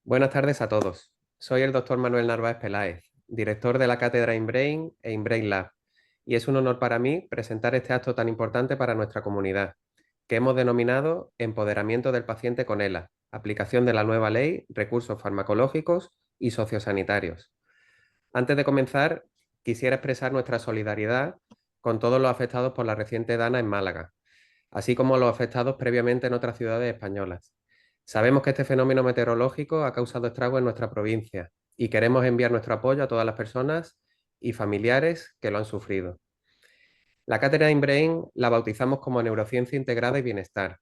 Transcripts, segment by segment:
Buenas tardes a todos. Soy el doctor Manuel Narváez Peláez, director de la cátedra InBrain e InBrain Lab, y es un honor para mí presentar este acto tan importante para nuestra comunidad, que hemos denominado Empoderamiento del paciente con ELA, aplicación de la nueva ley, recursos farmacológicos y sociosanitarios. Antes de comenzar, quisiera expresar nuestra solidaridad con todos los afectados por la reciente dana en Málaga, así como los afectados previamente en otras ciudades españolas. Sabemos que este fenómeno meteorológico ha causado estragos en nuestra provincia y queremos enviar nuestro apoyo a todas las personas y familiares que lo han sufrido. La cátedra InBrain la bautizamos como Neurociencia Integrada y Bienestar,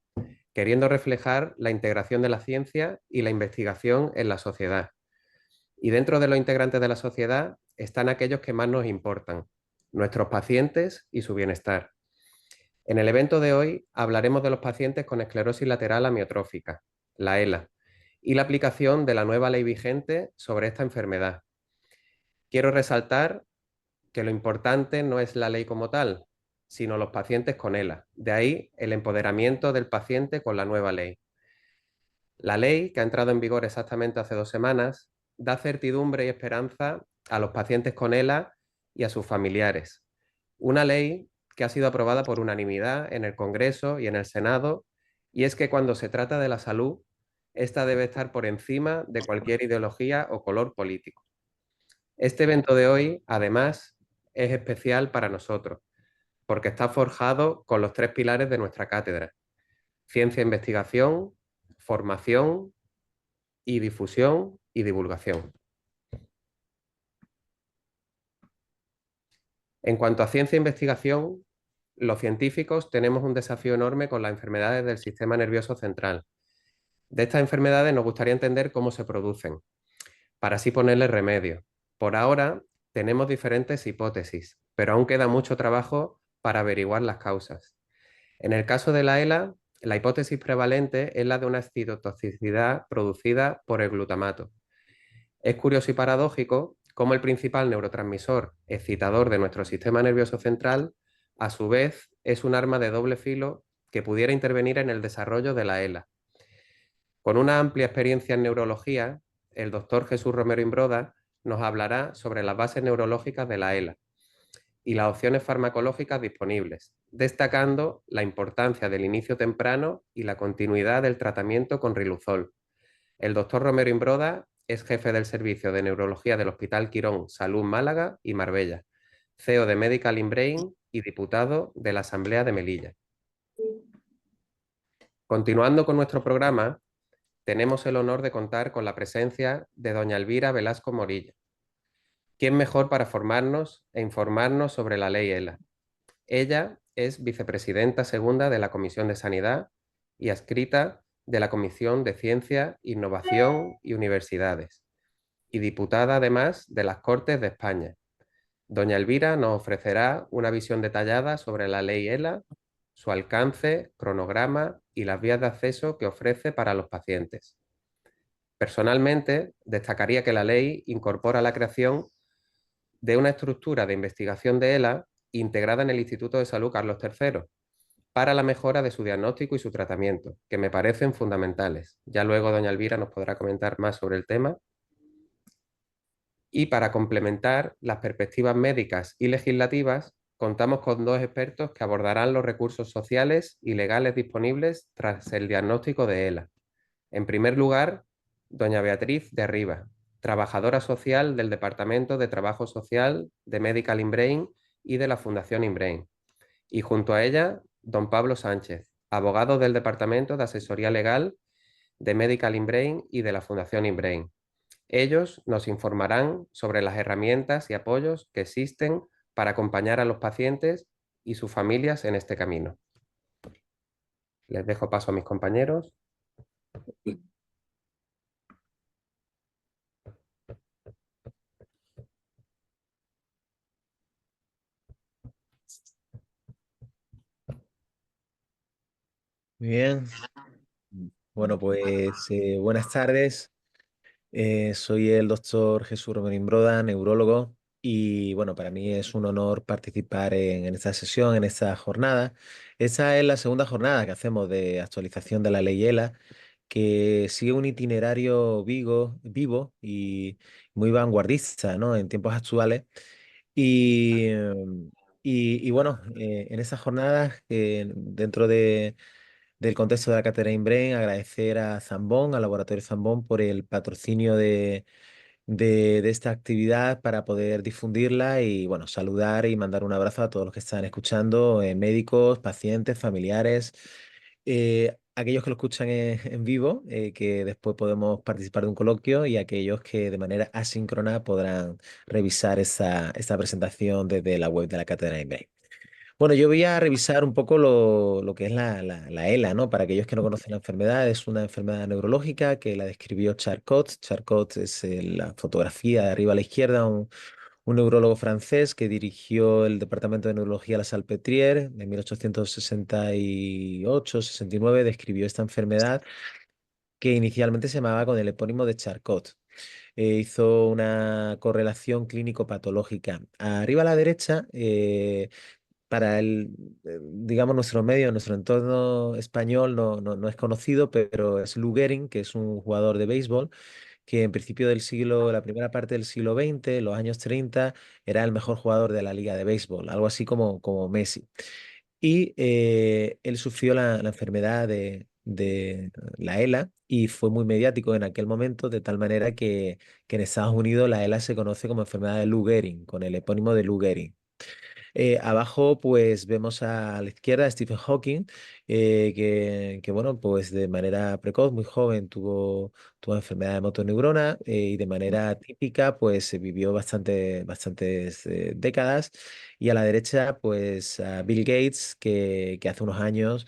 queriendo reflejar la integración de la ciencia y la investigación en la sociedad. Y dentro de los integrantes de la sociedad están aquellos que más nos importan, nuestros pacientes y su bienestar. En el evento de hoy hablaremos de los pacientes con esclerosis lateral amiotrófica, la ELA, y la aplicación de la nueva ley vigente sobre esta enfermedad. Quiero resaltar que lo importante no es la ley como tal, sino los pacientes con ELA. De ahí el empoderamiento del paciente con la nueva ley. La ley, que ha entrado en vigor exactamente hace 2 semanas, da certidumbre y esperanza a los pacientes con ELA y a sus familiares. Una ley que ha sido aprobada por unanimidad en el Congreso y en el Senado, y es que cuando se trata de la salud, esta debe estar por encima de cualquier ideología o color político. Este evento de hoy, además, es especial para nosotros, porque está forjado con los 3 pilares de nuestra cátedra: ciencia e investigación, formación y difusión y divulgación. En cuanto a ciencia e investigación, los científicos tenemos un desafío enorme con las enfermedades del sistema nervioso central. De estas enfermedades nos gustaría entender cómo se producen, para así ponerle remedio. Por ahora tenemos diferentes hipótesis, pero aún queda mucho trabajo para averiguar las causas. En el caso de la ELA, la hipótesis prevalente es la de una citotoxicidad producida por el glutamato. Es curioso y paradójico cómo el principal neurotransmisor excitador de nuestro sistema nervioso central, a su vez, es un arma de doble filo que pudiera intervenir en el desarrollo de la ELA. Con una amplia experiencia en neurología, el doctor Jesús Romero Imbroda nos hablará sobre las bases neurológicas de la ELA y las opciones farmacológicas disponibles, destacando la importancia del inicio temprano y la continuidad del tratamiento con riluzol. El doctor Romero Imbroda es jefe del Servicio de Neurología del Hospital Quirón Salud Málaga y Marbella, CEO de Medical InBrain y diputado de la Asamblea de Melilla. Continuando con nuestro programa, tenemos el honor de contar con la presencia de doña Elvira Velasco Morilla. ¿Quién mejor para formarnos e informarnos sobre la ley ELA? Ella es vicepresidenta segunda de la Comisión de Sanidad y adscrita de la Comisión de Ciencia, Innovación y Universidades, y diputada además de las Cortes de España. Doña Elvira nos ofrecerá una visión detallada sobre la ley ELA, su alcance, cronograma y las vías de acceso que ofrece para los pacientes. Personalmente, destacaría que la ley incorpora la creación de una estructura de investigación de ELA integrada en el Instituto de Salud Carlos III para la mejora de su diagnóstico y su tratamiento, que me parecen fundamentales. Ya luego doña Elvira nos podrá comentar más sobre el tema. Y para complementar las perspectivas médicas y legislativas, contamos con 2 expertos que abordarán los recursos sociales y legales disponibles tras el diagnóstico de ELA. En primer lugar, doña Beatriz de Arriba, trabajadora social del Departamento de Trabajo Social de Medical InBrain y de la Fundación InBrain. Y junto a ella, don Pablo Sánchez, abogado del Departamento de Asesoría Legal de Medical InBrain y de la Fundación InBrain. Ellos nos informarán sobre las herramientas y apoyos que existen para acompañar a los pacientes y sus familias en este camino. Les dejo paso a mis compañeros. Muy bien. Bueno, pues buenas tardes. Soy el doctor Jesús Romero Imbroda, neurólogo, y bueno, para mí es un honor participar en esta sesión, en esta jornada. Esta es la segunda jornada que hacemos de actualización de la ley ELA, que sigue un itinerario vivo y muy vanguardista, ¿no? En tiempos actuales. Y, bueno, en esas jornadas, dentro del contexto de la cátedra Inbrain, agradecer a Zambón, al Laboratorio Zambón, por el patrocinio de esta actividad para poder difundirla y, bueno, saludar y mandar un abrazo a todos los que están escuchando, médicos, pacientes, familiares, aquellos que lo escuchan en vivo, que después podemos participar de un coloquio, y aquellos que de manera asíncrona podrán revisar esta presentación desde la web de la Cátedra Inbrain. Bueno, yo voy a revisar un poco lo que es la ELA, ¿no? Para aquellos que no conocen la enfermedad, es una enfermedad neurológica que la describió Charcot. Charcot es la fotografía de arriba a la izquierda, un neurólogo francés que dirigió el Departamento de Neurología de la Salpêtrière en 1868-69. Describió esta enfermedad que inicialmente se llamaba con el epónimo de Charcot. Hizo una correlación clínico-patológica. Arriba a la derecha, para digamos, nuestro medio, nuestro entorno español no es conocido, pero es Lou Gehrig, que es un jugador de béisbol que en principio del siglo, la primera parte del siglo XX, los años 30, era el mejor jugador de la liga de béisbol, algo así como Messi. Y él sufrió la enfermedad de la ELA y fue muy mediático en aquel momento, de tal manera que en Estados Unidos la ELA se conoce como enfermedad de Lou Gehrig, con el epónimo de Lou Gehrig. Abajo, pues vemos a la izquierda a Stephen Hawking, bueno, pues de manera precoz, muy joven, tuvo enfermedad de motoneurona, y de manera típica, pues se vivió bastantes décadas. Y a la derecha, pues a Bill Gates, que hace unos años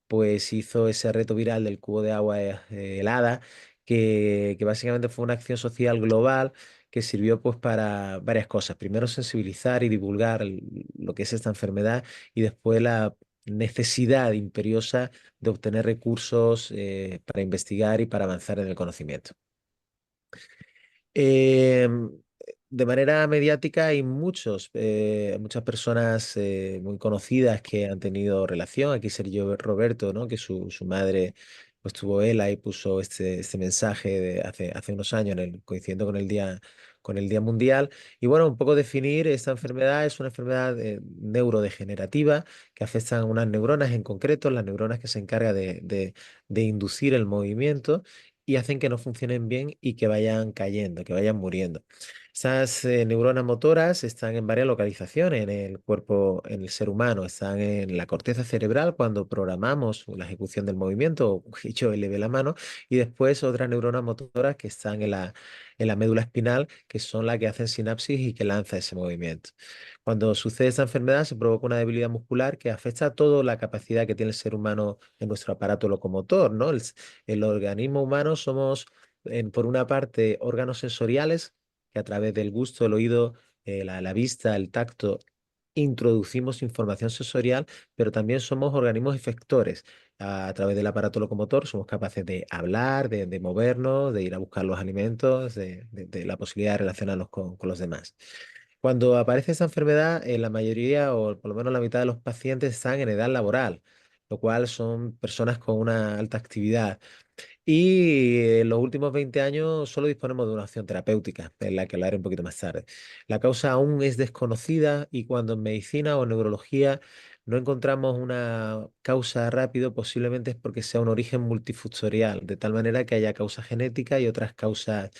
pues hizo ese reto viral del cubo de agua helada, que básicamente fue una acción social global que sirvió pues para varias cosas. Primero, sensibilizar y divulgar lo que es esta enfermedad, y después la necesidad imperiosa de obtener recursos para investigar y para avanzar en el conocimiento. Em, de manera mediática hay muchas personas muy conocidas que han tenido relación. Aquí Sergio Roberto, ¿no? Que su madre pues tuvo ELA y puso este mensaje hace unos años, coincidiendo con el día mundial. Y bueno, un poco definir esta enfermedad: es una enfermedad neurodegenerativa que afecta a unas neuronas en concreto, las neuronas que se encargan de inducir el movimiento, y hacen que no funcionen bien y que vayan cayendo, que vayan muriendo. Esas neuronas motoras están en varias localizaciones en el cuerpo, en el ser humano. Están en la corteza cerebral cuando programamos la ejecución del movimiento, o yo elevé la mano, y después otras neuronas motoras que están en la médula espinal, que son las que hacen sinapsis y que lanza ese movimiento. Cuando sucede esta enfermedad, se provoca una debilidad muscular que afecta a toda la capacidad que tiene el ser humano en nuestro aparato locomotor, ¿no? El organismo humano somos, por una parte, órganos sensoriales que a través del gusto, el oído, la vista, el tacto, introducimos información sensorial, pero también somos organismos efectores. A través del aparato locomotor somos capaces de hablar, de movernos, de ir a buscar los alimentos, de la posibilidad de relacionarnos con los demás. Cuando aparece esta enfermedad, la mayoría, o por lo menos la mitad de los pacientes, están en edad laboral, lo cual son personas con una alta actividad. Y en los últimos 20 años solo disponemos de una opción terapéutica, en la que hablaré un poquito más tarde. La causa aún es desconocida, y cuando en medicina o neurología no encontramos una causa rápido, posiblemente es porque sea un origen multifactorial, de tal manera que haya causas genéticas y otras causas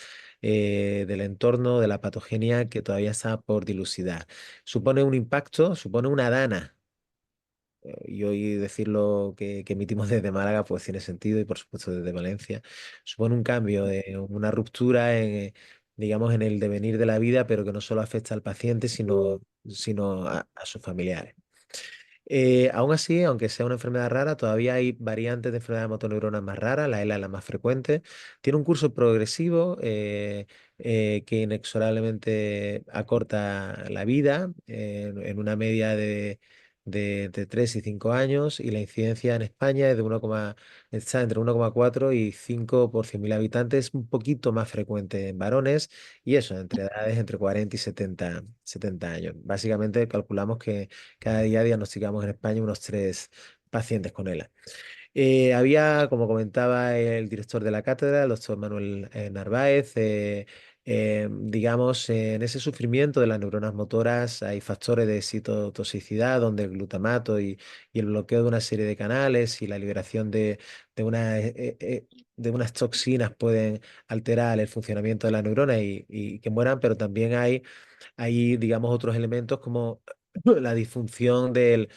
del entorno, de la patogenia, que todavía está por dilucidar. Supone un impacto, supone una dana, y hoy decirlo que emitimos desde Málaga pues tiene sentido, y por supuesto desde Valencia, supone un cambio, una ruptura digamos, en el devenir de la vida, pero que no solo afecta al paciente, sino a sus familiares. Aún así, aunque sea una enfermedad rara, todavía hay variantes de enfermedad de motoneuronas más raras. La ELA es la más frecuente. Tiene un curso progresivo, que inexorablemente acorta la vida, en una media de 3 y 5 años, y la incidencia en España es está entre 1,4 y 5 por 100.000 habitantes, un poquito más frecuente en varones, y eso, entre edades entre 40 y 70 años. Básicamente calculamos que cada día diagnosticamos en España unos 3 pacientes con ELA. Había, como comentaba el director de la cátedra, el doctor Manuel Narváez, digamos, en ese sufrimiento de las neuronas motoras hay factores de citotoxicidad donde el glutamato y el bloqueo de una serie de canales y la liberación de, una, de unas toxinas pueden alterar el funcionamiento de la neurona y que mueran, pero también hay, digamos, otros elementos como la disfunción de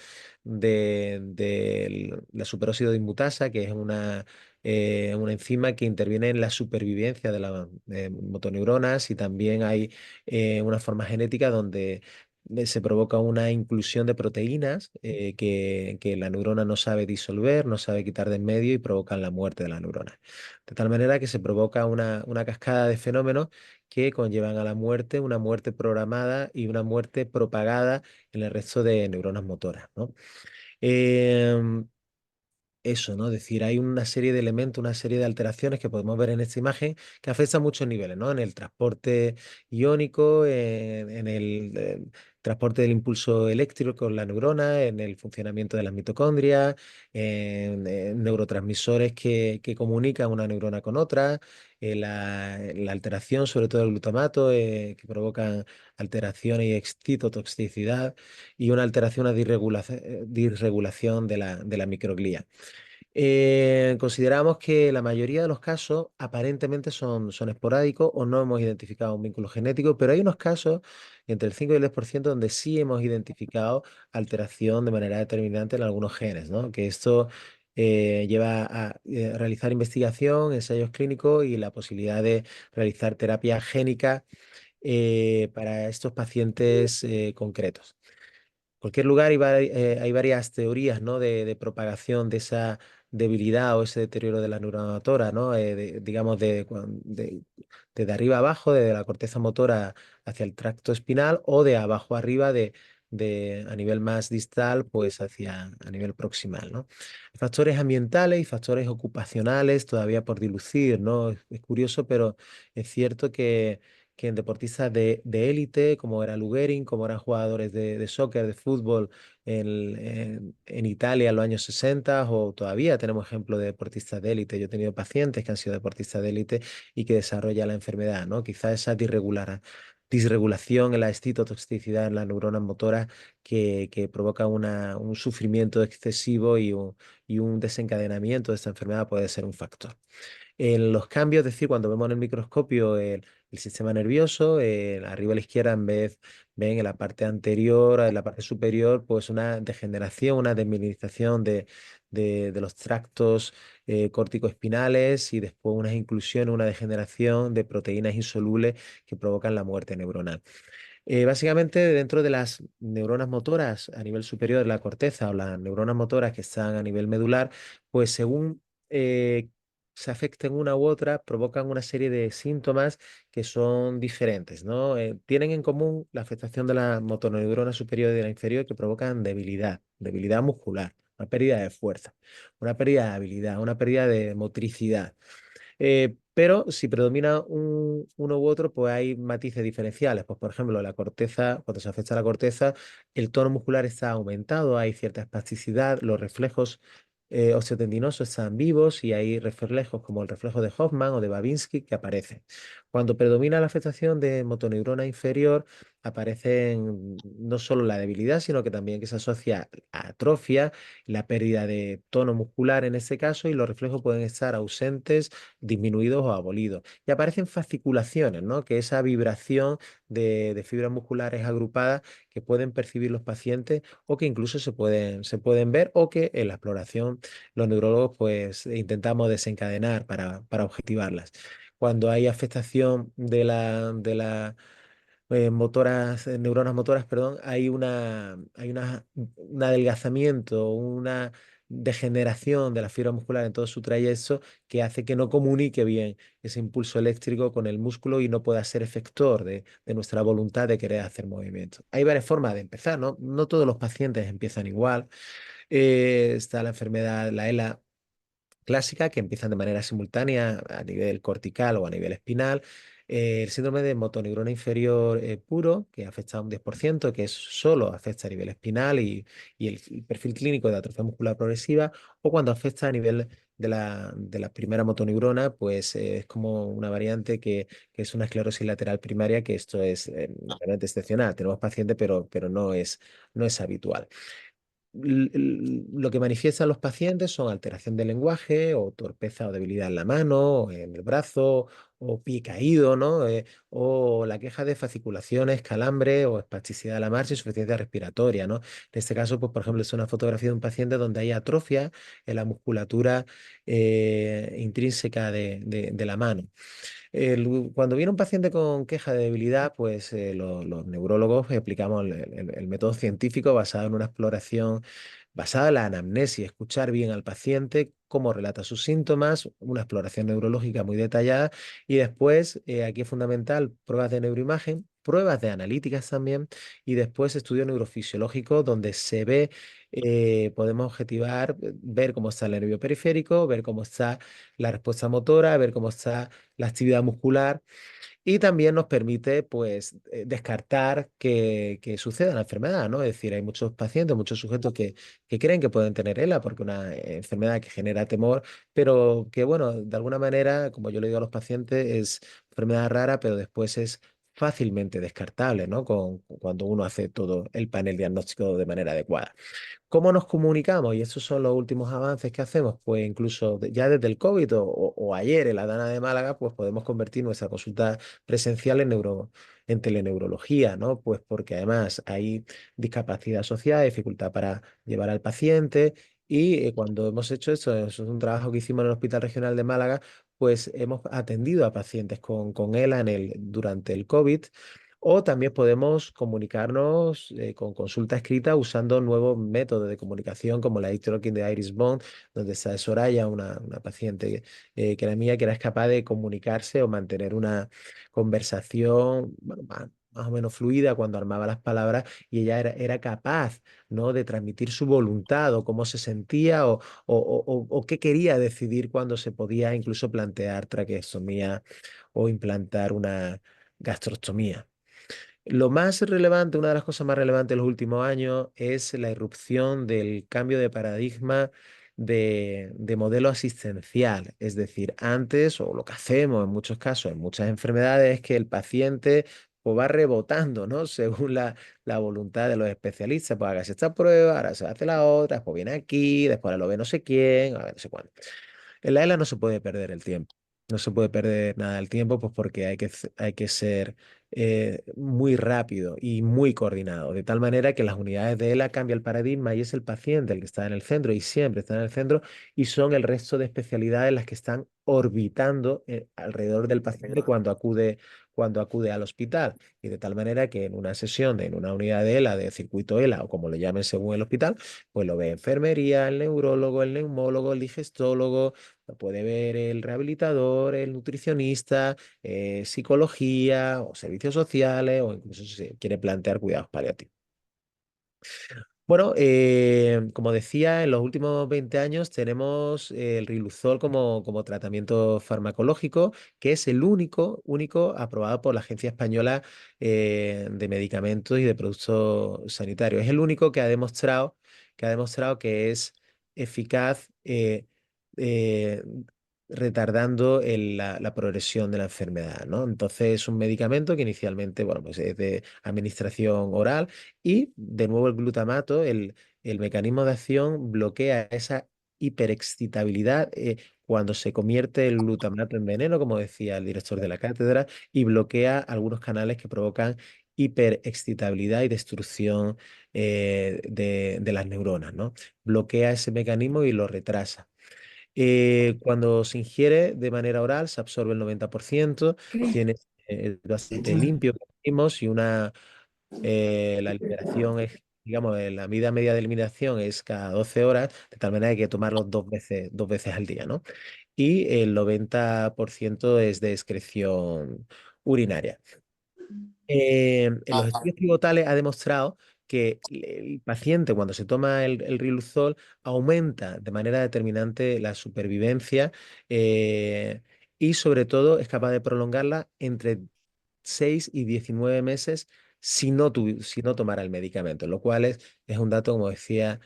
la superóxido de inmutasa, que es una enzima que interviene en la supervivencia de las motoneuronas, y también hay una forma genética donde se provoca una inclusión de proteínas que la neurona no sabe disolver, no sabe quitar de en medio y provocan la muerte de la neurona. De tal manera que se provoca una cascada de fenómenos que conllevan a la muerte, una muerte programada y una muerte propagada en el resto de neuronas motoras, ¿no? Em, Eso, ¿no? Es decir, hay una serie de elementos, una serie de alteraciones que podemos ver en esta imagen que afectan a muchos niveles, ¿no? En el transporte iónico, en el transporte del impulso eléctrico con la neurona, en el funcionamiento de las mitocondrias, en neurotransmisores que comunican una neurona con otra, la alteración, sobre todo del glutamato, que provocan alteraciones y excitotoxicidad, y una alteración, una disregulación de la microglía. Consideramos que la mayoría de los casos aparentemente son esporádicos o no hemos identificado un vínculo genético, pero hay unos casos, entre el 5 y el 10%, donde sí hemos identificado alteración de manera determinante en algunos genes, ¿no? Que esto lleva a realizar investigación, ensayos clínicos y la posibilidad de realizar terapia génica para estos pacientes concretos cualquier lugar hay varias teorías, ¿no? de propagación de esa debilidad o ese deterioro de la neurona motora, ¿no? Digamos, de arriba abajo, de la corteza motora hacia el tracto espinal, o de abajo arriba, a nivel más distal, pues a nivel proximal, ¿no? Factores ambientales y factores ocupacionales todavía por dilucir, ¿no? Es curioso, pero es cierto que en deportistas de élite, como era Lugerin, como eran jugadores de soccer, de fútbol en Italia en los años 60, o todavía tenemos ejemplos de deportistas de élite. Yo he tenido pacientes que han sido deportistas de élite y que desarrollan la enfermedad, ¿no? Quizá esa disregulación en la excitotoxicidad en las neuronas motoras que provoca un sufrimiento excesivo y un desencadenamiento de esta enfermedad puede ser un factor. En los cambios, es decir, cuando vemos en el microscopio el sistema nervioso, arriba a la izquierda, ven en la parte anterior, en la parte superior, pues una degeneración, una desmineralización de los tractos córtico-espinales, y después una inclusión, una degeneración de proteínas insolubles que provocan la muerte neuronal. Básicamente, dentro de las neuronas motoras a nivel superior de la corteza, o las neuronas motoras que están a nivel medular, pues según se afecten una u otra, provocan una serie de síntomas que son diferentes, ¿no? Tienen en común la afectación de la motoneurona superior y de la inferior, que provocan debilidad muscular, una pérdida de fuerza, una pérdida de habilidad, una pérdida de motricidad. Pero si predomina uno u otro, pues hay matices diferenciales. Pues, por ejemplo, la corteza, cuando se afecta la corteza, el tono muscular está aumentado, hay cierta espasticidad, los reflejos osteotendinosos están vivos, y hay reflejos como el reflejo de Hoffman o de Babinski que aparecen. Cuando predomina la afectación de motoneurona inferior, aparecen no solo la debilidad, sino que también que se asocia a atrofia, la pérdida de tono muscular en este caso, y los reflejos pueden estar ausentes, disminuidos o abolidos. Y aparecen fasciculaciones, ¿no? Que esa vibración de fibras musculares agrupadas que pueden percibir los pacientes, o que incluso se pueden ver, o que en la exploración los neurólogos pues intentamos desencadenar para objetivarlas. Cuando hay afectación de las neuronas motoras, perdón, un adelgazamiento, una degeneración de la fibra muscular en todo su trayecto, que hace que no comunique bien ese impulso eléctrico con el músculo y no pueda ser efector de nuestra voluntad de querer hacer movimiento. Hay varias formas de empezar, ¿no? No todos los pacientes empiezan igual. Está la enfermedad, la ELA clásica, que empiezan de manera simultánea a nivel cortical o a nivel espinal. El síndrome de motoneurona inferior puro, que afecta a un 10%, que es solo afecta a nivel espinal y el perfil clínico de atrofia muscular progresiva, o cuando afecta a nivel de la primera motoneurona, pues es como una variante que es una esclerosis lateral primaria, que esto es realmente excepcional. Tenemos pacientes, pero no es habitual. Lo que manifiestan los pacientes son alteración del lenguaje o torpeza o debilidad en la mano, o en el brazo o pie caído, ¿no? O la queja de fasciculaciones, calambre o espasticidad de la marcha y insuficiencia respiratoria, ¿no? En este caso, pues, por ejemplo, es una fotografía de un paciente donde hay atrofia en la musculatura intrínseca de la mano. Cuando viene un paciente con queja de debilidad, pues los neurólogos aplicamos el método científico basado en una exploración, basada en la anamnesis, escuchar bien al paciente, cómo relata sus síntomas, una exploración neurológica muy detallada y después, aquí es fundamental, pruebas de neuroimagen, pruebas de analíticas también y después estudio neurofisiológico donde se ve, podemos objetivar, ver cómo está el nervio periférico, ver cómo está la respuesta motora, ver cómo está la actividad muscular y también nos permite pues descartar que suceda la enfermedad, ¿no? Es decir, hay muchos pacientes, muchos sujetos que creen que pueden tener ELA porque es una enfermedad que genera temor, pero que bueno, de alguna manera, como yo le digo a los pacientes, es enfermedad rara, pero después es fácilmente descartable, ¿no? Cuando uno hace todo el panel diagnóstico de manera adecuada. ¿Cómo nos comunicamos? Y estos son los últimos avances que hacemos. Pues incluso ya desde el COVID o ayer en la Dana de Málaga, pues podemos convertir nuestra consulta presencial en teleneurología, ¿no? Pues porque además hay discapacidad asociada, dificultad para llevar al paciente. Y cuando hemos hecho esto, eso es un trabajo que hicimos en el Hospital Regional de Málaga, pues hemos atendido a pacientes con ELA durante el COVID. O también podemos comunicarnos con consulta escrita usando nuevos métodos de comunicación como la Talking de Iris Bond, donde está Soraya, una paciente que era mía, que era capaz de comunicarse o mantener una conversación bueno, más o menos fluida cuando armaba las palabras y ella era capaz, ¿no? de transmitir su voluntad o cómo se sentía o qué quería decidir cuando se podía incluso plantear traqueostomía o implantar una gastrostomía. Lo más relevante, una de las cosas más relevantes de los últimos años es la irrupción del cambio de paradigma de modelo asistencial. Es decir, antes, o lo que hacemos en muchos casos, en muchas enfermedades, es que el paciente pues, va rebotando, ¿no? Según la voluntad de los especialistas. Pues hágase esta prueba, ahora se hace la otra, después viene aquí, después ahora lo ve no sé quién, a ver no sé cuándo. En la ELA no se puede perder el tiempo. No se puede perder nada del tiempo, pues porque hay que ser muy rápido y muy coordinado, de tal manera que las unidades de ELA cambia el paradigma y es el paciente el que está en el centro y siempre está en el centro y son el resto de especialidades las que están orbitando alrededor del paciente cuando acude al hospital. Y de tal manera que en una sesión, en una unidad de ELA, de circuito ELA o como le llamen según el hospital, pues lo ve enfermería, el neurólogo, el neumólogo, el digestólogo, lo puede ver el rehabilitador, el nutricionista, psicología o servicios sociales o incluso si se quiere plantear cuidados paliativos. Bueno, como decía, en los últimos 20 años tenemos el Riluzol como tratamiento farmacológico, que es el único aprobado por la Agencia Española de Medicamentos y de Productos Sanitarios. Es el único que ha demostrado que es eficaz eh, retardando la progresión de la enfermedad, ¿no? Entonces es un medicamento que inicialmente, bueno, pues es de administración oral y de nuevo el glutamato, el mecanismo de acción bloquea esa hiperexcitabilidad cuando se convierte el glutamato en veneno, como decía el director de la cátedra, y bloquea algunos canales que provocan hiperexcitabilidad y destrucción de las neuronas, ¿no? Bloquea ese mecanismo y lo retrasa. Cuando se ingiere de manera oral, se absorbe el 90%, tiene es bastante limpio, como decimos, y la liberación es, digamos, la vida media de eliminación es cada 12 horas, de tal manera que hay que tomarlo dos veces al día, ¿no? Y el 90% es de excreción urinaria. En los estudios pivotales ha demostrado que el paciente cuando se toma el Riluzol aumenta de manera determinante la supervivencia eh, y sobre todo es capaz de prolongarla entre 6 y 19 meses si no tomara el medicamento, lo cual es un dato, como decía,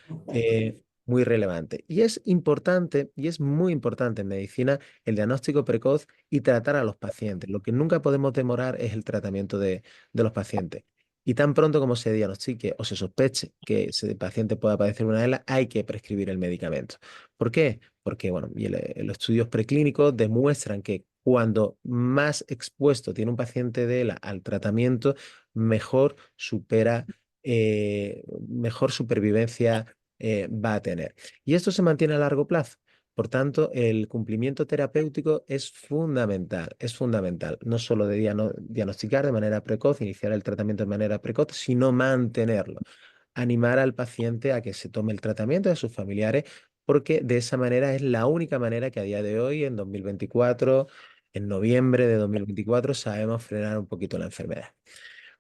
muy relevante. Y es importante, y es muy importante en medicina, el diagnóstico precoz y tratar a los pacientes. Lo que nunca podemos demorar es el tratamiento de los pacientes. Y tan pronto como se diagnostique o se sospeche que ese paciente pueda padecer una ELA, hay que prescribir el medicamento. ¿Por qué? Porque, bueno, los estudios preclínicos demuestran que cuando más expuesto tiene un paciente de ELA al tratamiento, mejor mejor supervivencia va a tener. Y esto se mantiene a largo plazo. Por tanto, el cumplimiento terapéutico es fundamental, no solo de diagnosticar de manera precoz, iniciar el tratamiento de manera precoz, sino mantenerlo. Animar al paciente a que se tome el tratamiento de sus familiares, porque de esa manera es la única manera que a día de hoy, en 2024, en noviembre de 2024, sabemos frenar un poquito la enfermedad.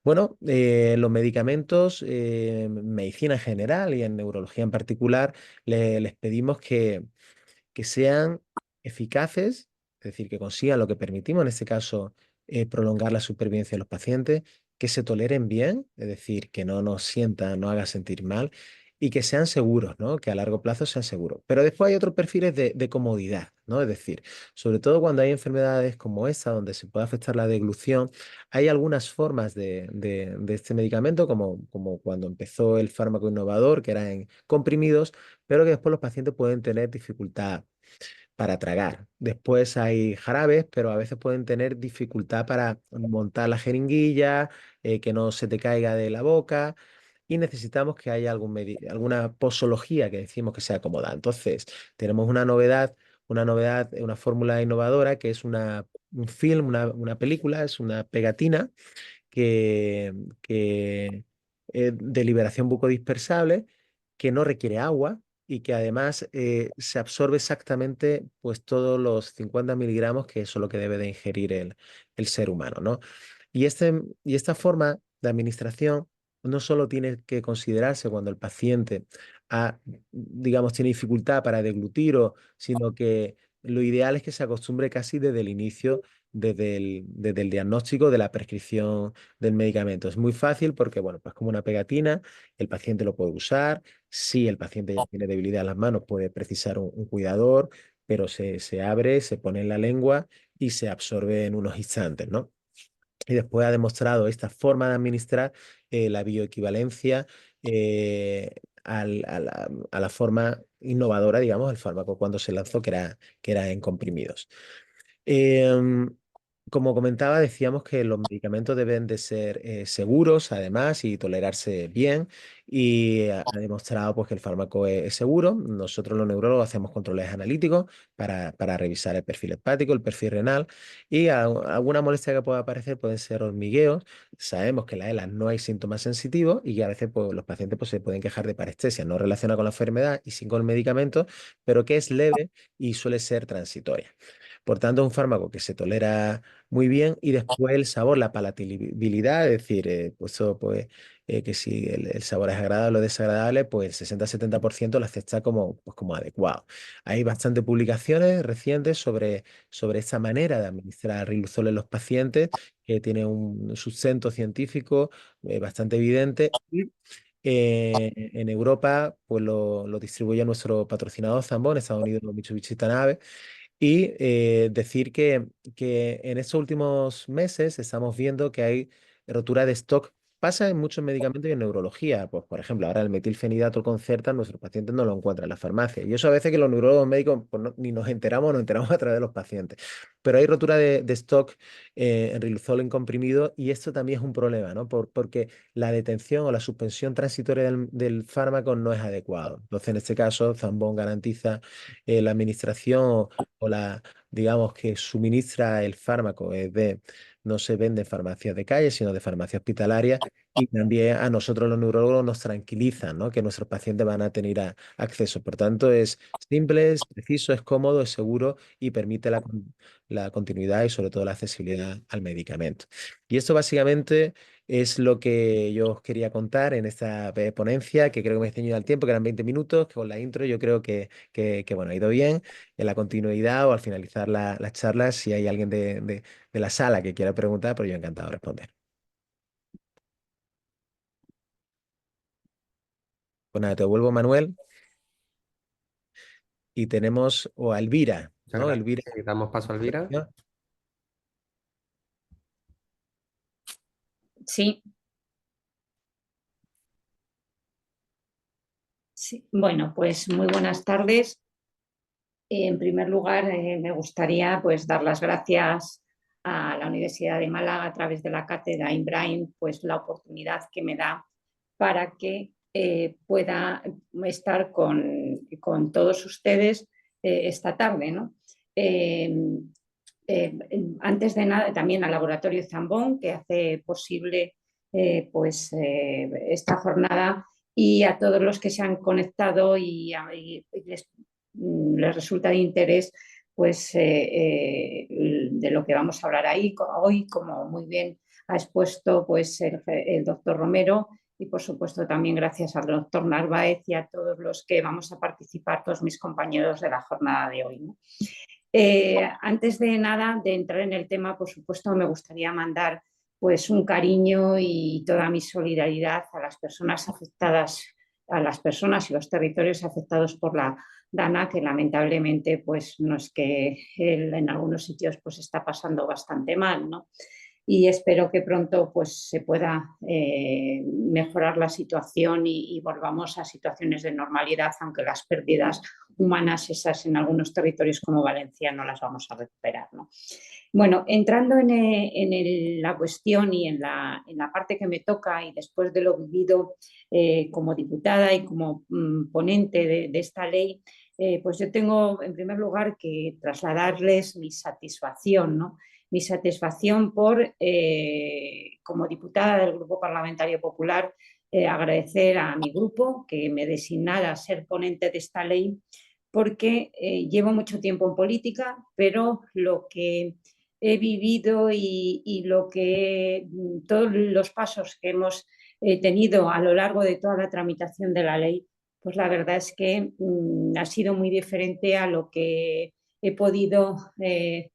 Bueno, los medicamentos, en medicina en general y en neurología en particular, les pedimos que sean eficaces, es decir, que consigan lo que permitimos, en este caso, prolongar la supervivencia de los pacientes, que se toleren bien, es decir, que no nos sientan, no haga sentir mal, y que sean seguros, ¿no? Que a largo plazo sean seguros. Pero después hay otros perfiles de comodidad, ¿no? Es decir, sobre todo cuando hay enfermedades como esta, donde se puede afectar la deglución, hay algunas formas de este medicamento, como cuando empezó el fármaco innovador, que era en comprimidos, pero que después los pacientes pueden tener dificultad para tragar. Después hay jarabes, pero a veces pueden tener dificultad para montar la jeringuilla, que no se te caiga de la boca. Y necesitamos que haya alguna posología que decimos que sea cómoda. Entonces, tenemos una fórmula innovadora que es un film, una película, es una pegatina que de liberación bucodispersable, que no requiere agua y que además se absorbe exactamente pues todos los 50 miligramos, que eso es lo que debe de ingerir el ser humano, ¿no? Y esta forma de administración no solo tiene que considerarse cuando el paciente digamos, tiene dificultad para deglutir, sino que lo ideal es que se acostumbre casi desde el inicio, desde el diagnóstico de la prescripción del medicamento. Es muy fácil porque, bueno, pues como una pegatina, el paciente lo puede usar. Si el paciente ya tiene debilidad en las manos, puede precisar un cuidador, pero se abre, se pone en la lengua y se absorbe en unos instantes, ¿no? Y después ha demostrado esta forma de administrar la bioequivalencia a la forma innovadora, digamos, del fármaco cuando se lanzó, que era en comprimidos. Em, Como comentaba, decíamos que los medicamentos deben de ser seguros, además, y tolerarse bien. Y ha demostrado pues, que el fármaco es seguro. Nosotros los neurólogos hacemos controles analíticos para revisar el perfil hepático, el perfil renal. Y alguna molestia que pueda aparecer pueden ser hormigueos. Sabemos que la ELA no hay síntomas sensitivos y que a veces pues, los pacientes pues, se pueden quejar de parestesia, no relacionada con la enfermedad y sin con el medicamento, pero que es leve y suele ser transitoria. Por tanto, es un fármaco que se tolera muy bien y después el sabor, la palatabilidad, es decir, pues eso, pues, que si el sabor es agradable o desagradable, pues el 60-70% lo acepta como adecuado. Hay bastantes publicaciones recientes sobre esta manera de administrar riluzol en los pacientes, que tiene un sustento científico bastante evidente. Y en Europa, pues lo distribuye nuestro patrocinador Zambon, en Estados Unidos, Mitsubishi Tanabe. Y decir que en estos últimos meses estamos viendo que hay rotura de stock. Pasa en muchos medicamentos y en neurología. Pues, por ejemplo, ahora el metilfenidato Concerta, nuestros pacientes no lo encuentran en la farmacia. Y eso a veces que los neurólogos médicos pues, ni nos enteramos a través de los pacientes. Pero hay rotura de stock en riluzol en comprimido y esto también es un problema, ¿no? Porque la detención o la suspensión transitoria del fármaco no es adecuado. Entonces, en este caso, Zambon garantiza la administración digamos, que suministra el fármaco, no se vende en farmacias de calle, sino de farmacia hospitalaria. Y también a nosotros los neurólogos nos tranquilizan, ¿no? Que nuestros pacientes van a tener acceso. Por tanto, es simple, es preciso, es cómodo, es seguro y permite la continuidad y sobre todo la accesibilidad al medicamento. Y esto básicamente es lo que yo os quería contar en esta ponencia, que creo que me he ceñido al tiempo, que eran 20 minutos, que con la intro yo creo que, bueno, ha ido bien. En la continuidad o al finalizar las charlas, si hay alguien de la sala que quiera preguntar, pues yo encantado de responder. Pues nada, te devuelvo, Manuel, y tenemos a Elvira, Muchas ¿no? gracias. Elvira. Sí, damos paso a Elvira. Sí, sí. Bueno, pues muy buenas tardes. En primer lugar, me gustaría pues dar las gracias a la Universidad de Málaga a través de la cátedra Imbrain, pues la oportunidad que me da para que pueda estar con todos ustedes esta tarde, ¿no? Eh, eh, Antes de nada, también al Laboratorio Zambón, que hace posible esta jornada, y a todos los que se han conectado y les resulta de interés de lo que vamos a hablar ahí hoy, como muy bien ha expuesto el doctor Romero, y por supuesto también gracias al doctor Narváez y a todos los que vamos a participar, todos mis compañeros de la jornada de hoy, ¿no? Antes de nada, de entrar en el tema, por supuesto, me gustaría mandar pues un cariño y toda mi solidaridad a las personas afectadas, a las personas y los territorios afectados por la Dana, que lamentablemente pues no es que en algunos sitios pues está pasando bastante mal, ¿no? Y espero que pronto pues se pueda mejorar la situación y volvamos a situaciones de normalidad, aunque las pérdidas humanas esas en algunos territorios como Valencia no las vamos a recuperar, ¿no? Bueno, entrando la cuestión y en la parte que me toca, y después de lo vivido como diputada y como ponente de esta ley, pues yo tengo en primer lugar que trasladarles mi satisfacción, ¿no? Mi satisfacción por, como diputada del Grupo Parlamentario Popular, agradecer a mi grupo que me designara a ser ponente de esta ley, porque llevo mucho tiempo en política, pero lo que he vivido y todos los pasos que hemos tenido a lo largo de toda la tramitación de la ley, pues la verdad es que ha sido muy diferente a lo que he podido, me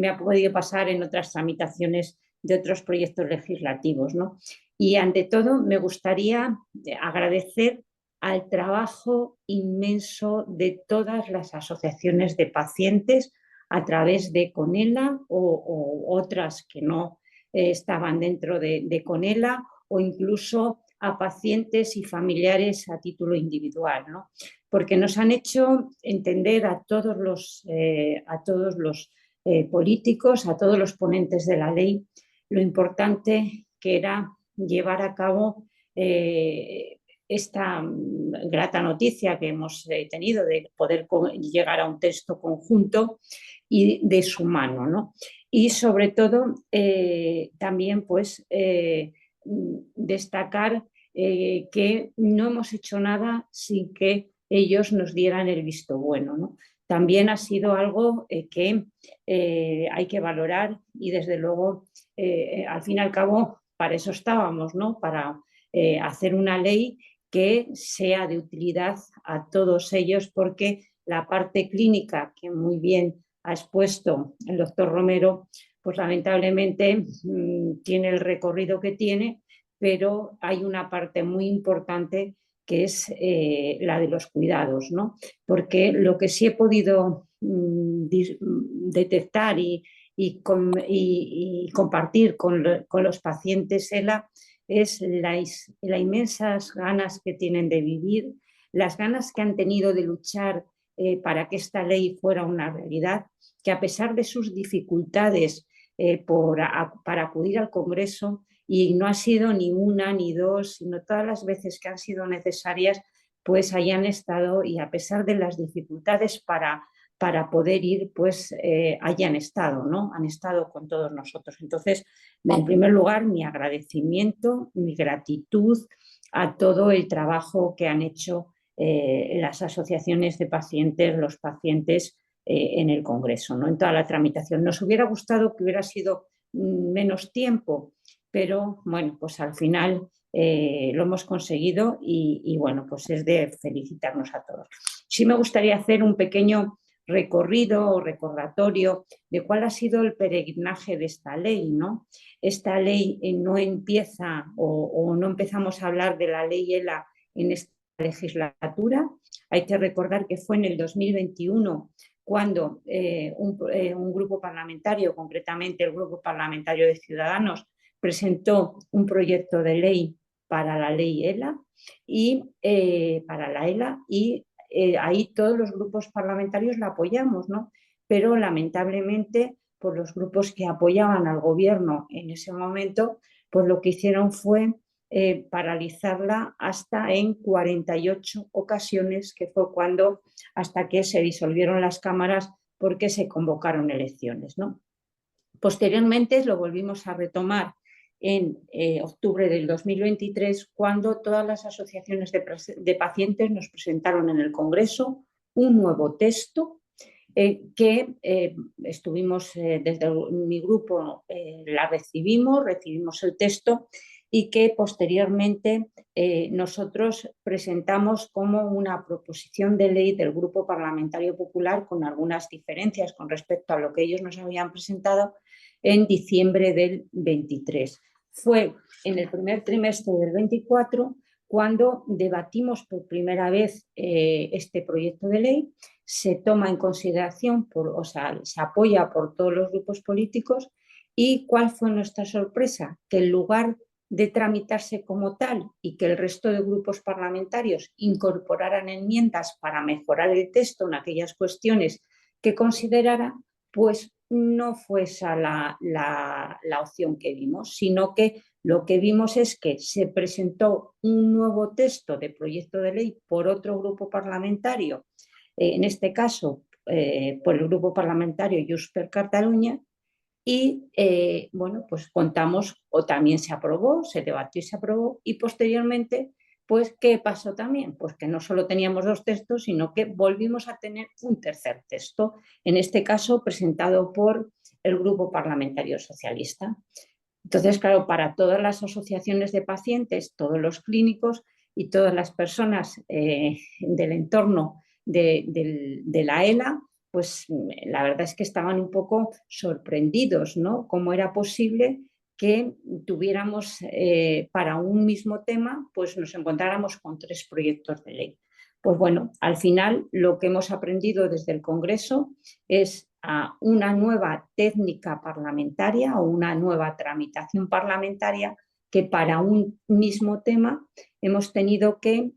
ha podido pasar en otras tramitaciones de otros proyectos legislativos, ¿no? Y ante todo me gustaría agradecer al trabajo inmenso de todas las asociaciones de pacientes a través de CONELA o otras que no estaban dentro de CONELA, o incluso a pacientes y familiares a título individual, ¿no? Porque nos han hecho entender a todos los políticos, a todos los ponentes de la ley, lo importante que era llevar a cabo esta grata noticia que hemos tenido de poder llegar a un texto conjunto y de su mano, ¿no? Y sobre todo también pues destacar que no hemos hecho nada sin que ellos nos dieran el visto bueno, ¿no? También ha sido algo que hay que valorar, y desde luego al fin y al cabo para eso estábamos, ¿no? Para hacer una ley que sea de utilidad a todos ellos, porque la parte clínica que muy bien ha expuesto el doctor Romero, pues lamentablemente tiene el recorrido que tiene, pero hay una parte muy importante que es la de los cuidados, ¿no? Porque lo que sí he podido detectar y compartir con los pacientes ELA es las inmensas ganas que tienen de vivir, las ganas que han tenido de luchar para que esta ley fuera una realidad, que a pesar de sus dificultades para acudir al Congreso, y no ha sido ni una ni dos, sino todas las veces que han sido necesarias, pues hayan estado, y a pesar de las dificultades para poder ir, pues hayan estado, ¿no? Han estado con todos nosotros. Entonces, en primer lugar, mi agradecimiento, mi gratitud a todo el trabajo que han hecho las asociaciones de pacientes, los pacientes en el Congreso, ¿no? En toda la tramitación. Nos hubiera gustado que hubiera sido menos tiempo, pero bueno, pues al final lo hemos conseguido y bueno, pues es de felicitarnos a todos. Sí me gustaría hacer un pequeño recorrido o recordatorio de cuál ha sido el peregrinaje de esta ley, ¿no? Esta ley no empieza o no empezamos a hablar de la ley ELA en esta legislatura. Hay que recordar que fue en el 2021 cuando un grupo parlamentario, concretamente el Grupo Parlamentario de Ciudadanos, presentó un proyecto de ley para la ley ELA y para la ELA y ahí todos los grupos parlamentarios la apoyamos, ¿no? Pero lamentablemente, pues los grupos que apoyaban al gobierno en ese momento, pues lo que hicieron fue paralizarla hasta en 48 ocasiones, que fue cuando, hasta que se disolvieron las cámaras porque se convocaron elecciones, ¿no? Posteriormente lo volvimos a retomar en octubre del 2023, cuando todas las asociaciones de pacientes nos presentaron en el Congreso un nuevo texto que estuvimos desde mi grupo, recibimos el texto y que posteriormente nosotros presentamos como una proposición de ley del Grupo Parlamentario Popular con algunas diferencias con respecto a lo que ellos nos habían presentado en diciembre del 23. Fue en el primer trimestre del 24 cuando debatimos por primera vez este proyecto de ley. Se toma en consideración, se apoya por todos los grupos políticos. ¿Y cuál fue nuestra sorpresa? Que en lugar de tramitarse como tal y que el resto de grupos parlamentarios incorporaran enmiendas para mejorar el texto en aquellas cuestiones que considerara, pues no fue esa la opción que vimos, sino que lo que vimos es que se presentó un nuevo texto de proyecto de ley por otro grupo parlamentario, en este caso por el grupo parlamentario Junts per Catalunya, y bueno, pues contamos, o también se aprobó, se debatió y se aprobó, y posteriormente, pues, ¿qué pasó también? Pues que no solo teníamos dos textos, sino que volvimos a tener un tercer texto, en este caso presentado por el Grupo Parlamentario Socialista. Entonces, claro, para todas las asociaciones de pacientes, todos los clínicos y todas las personas del entorno de la ELA, pues la verdad es que estaban un poco sorprendidos, ¿no? Cómo era posible que tuviéramos para un mismo tema, pues nos encontráramos con 3 proyectos de ley. Pues bueno, al final lo que hemos aprendido desde el Congreso es a una nueva técnica parlamentaria o una nueva tramitación parlamentaria que para un mismo tema hemos tenido que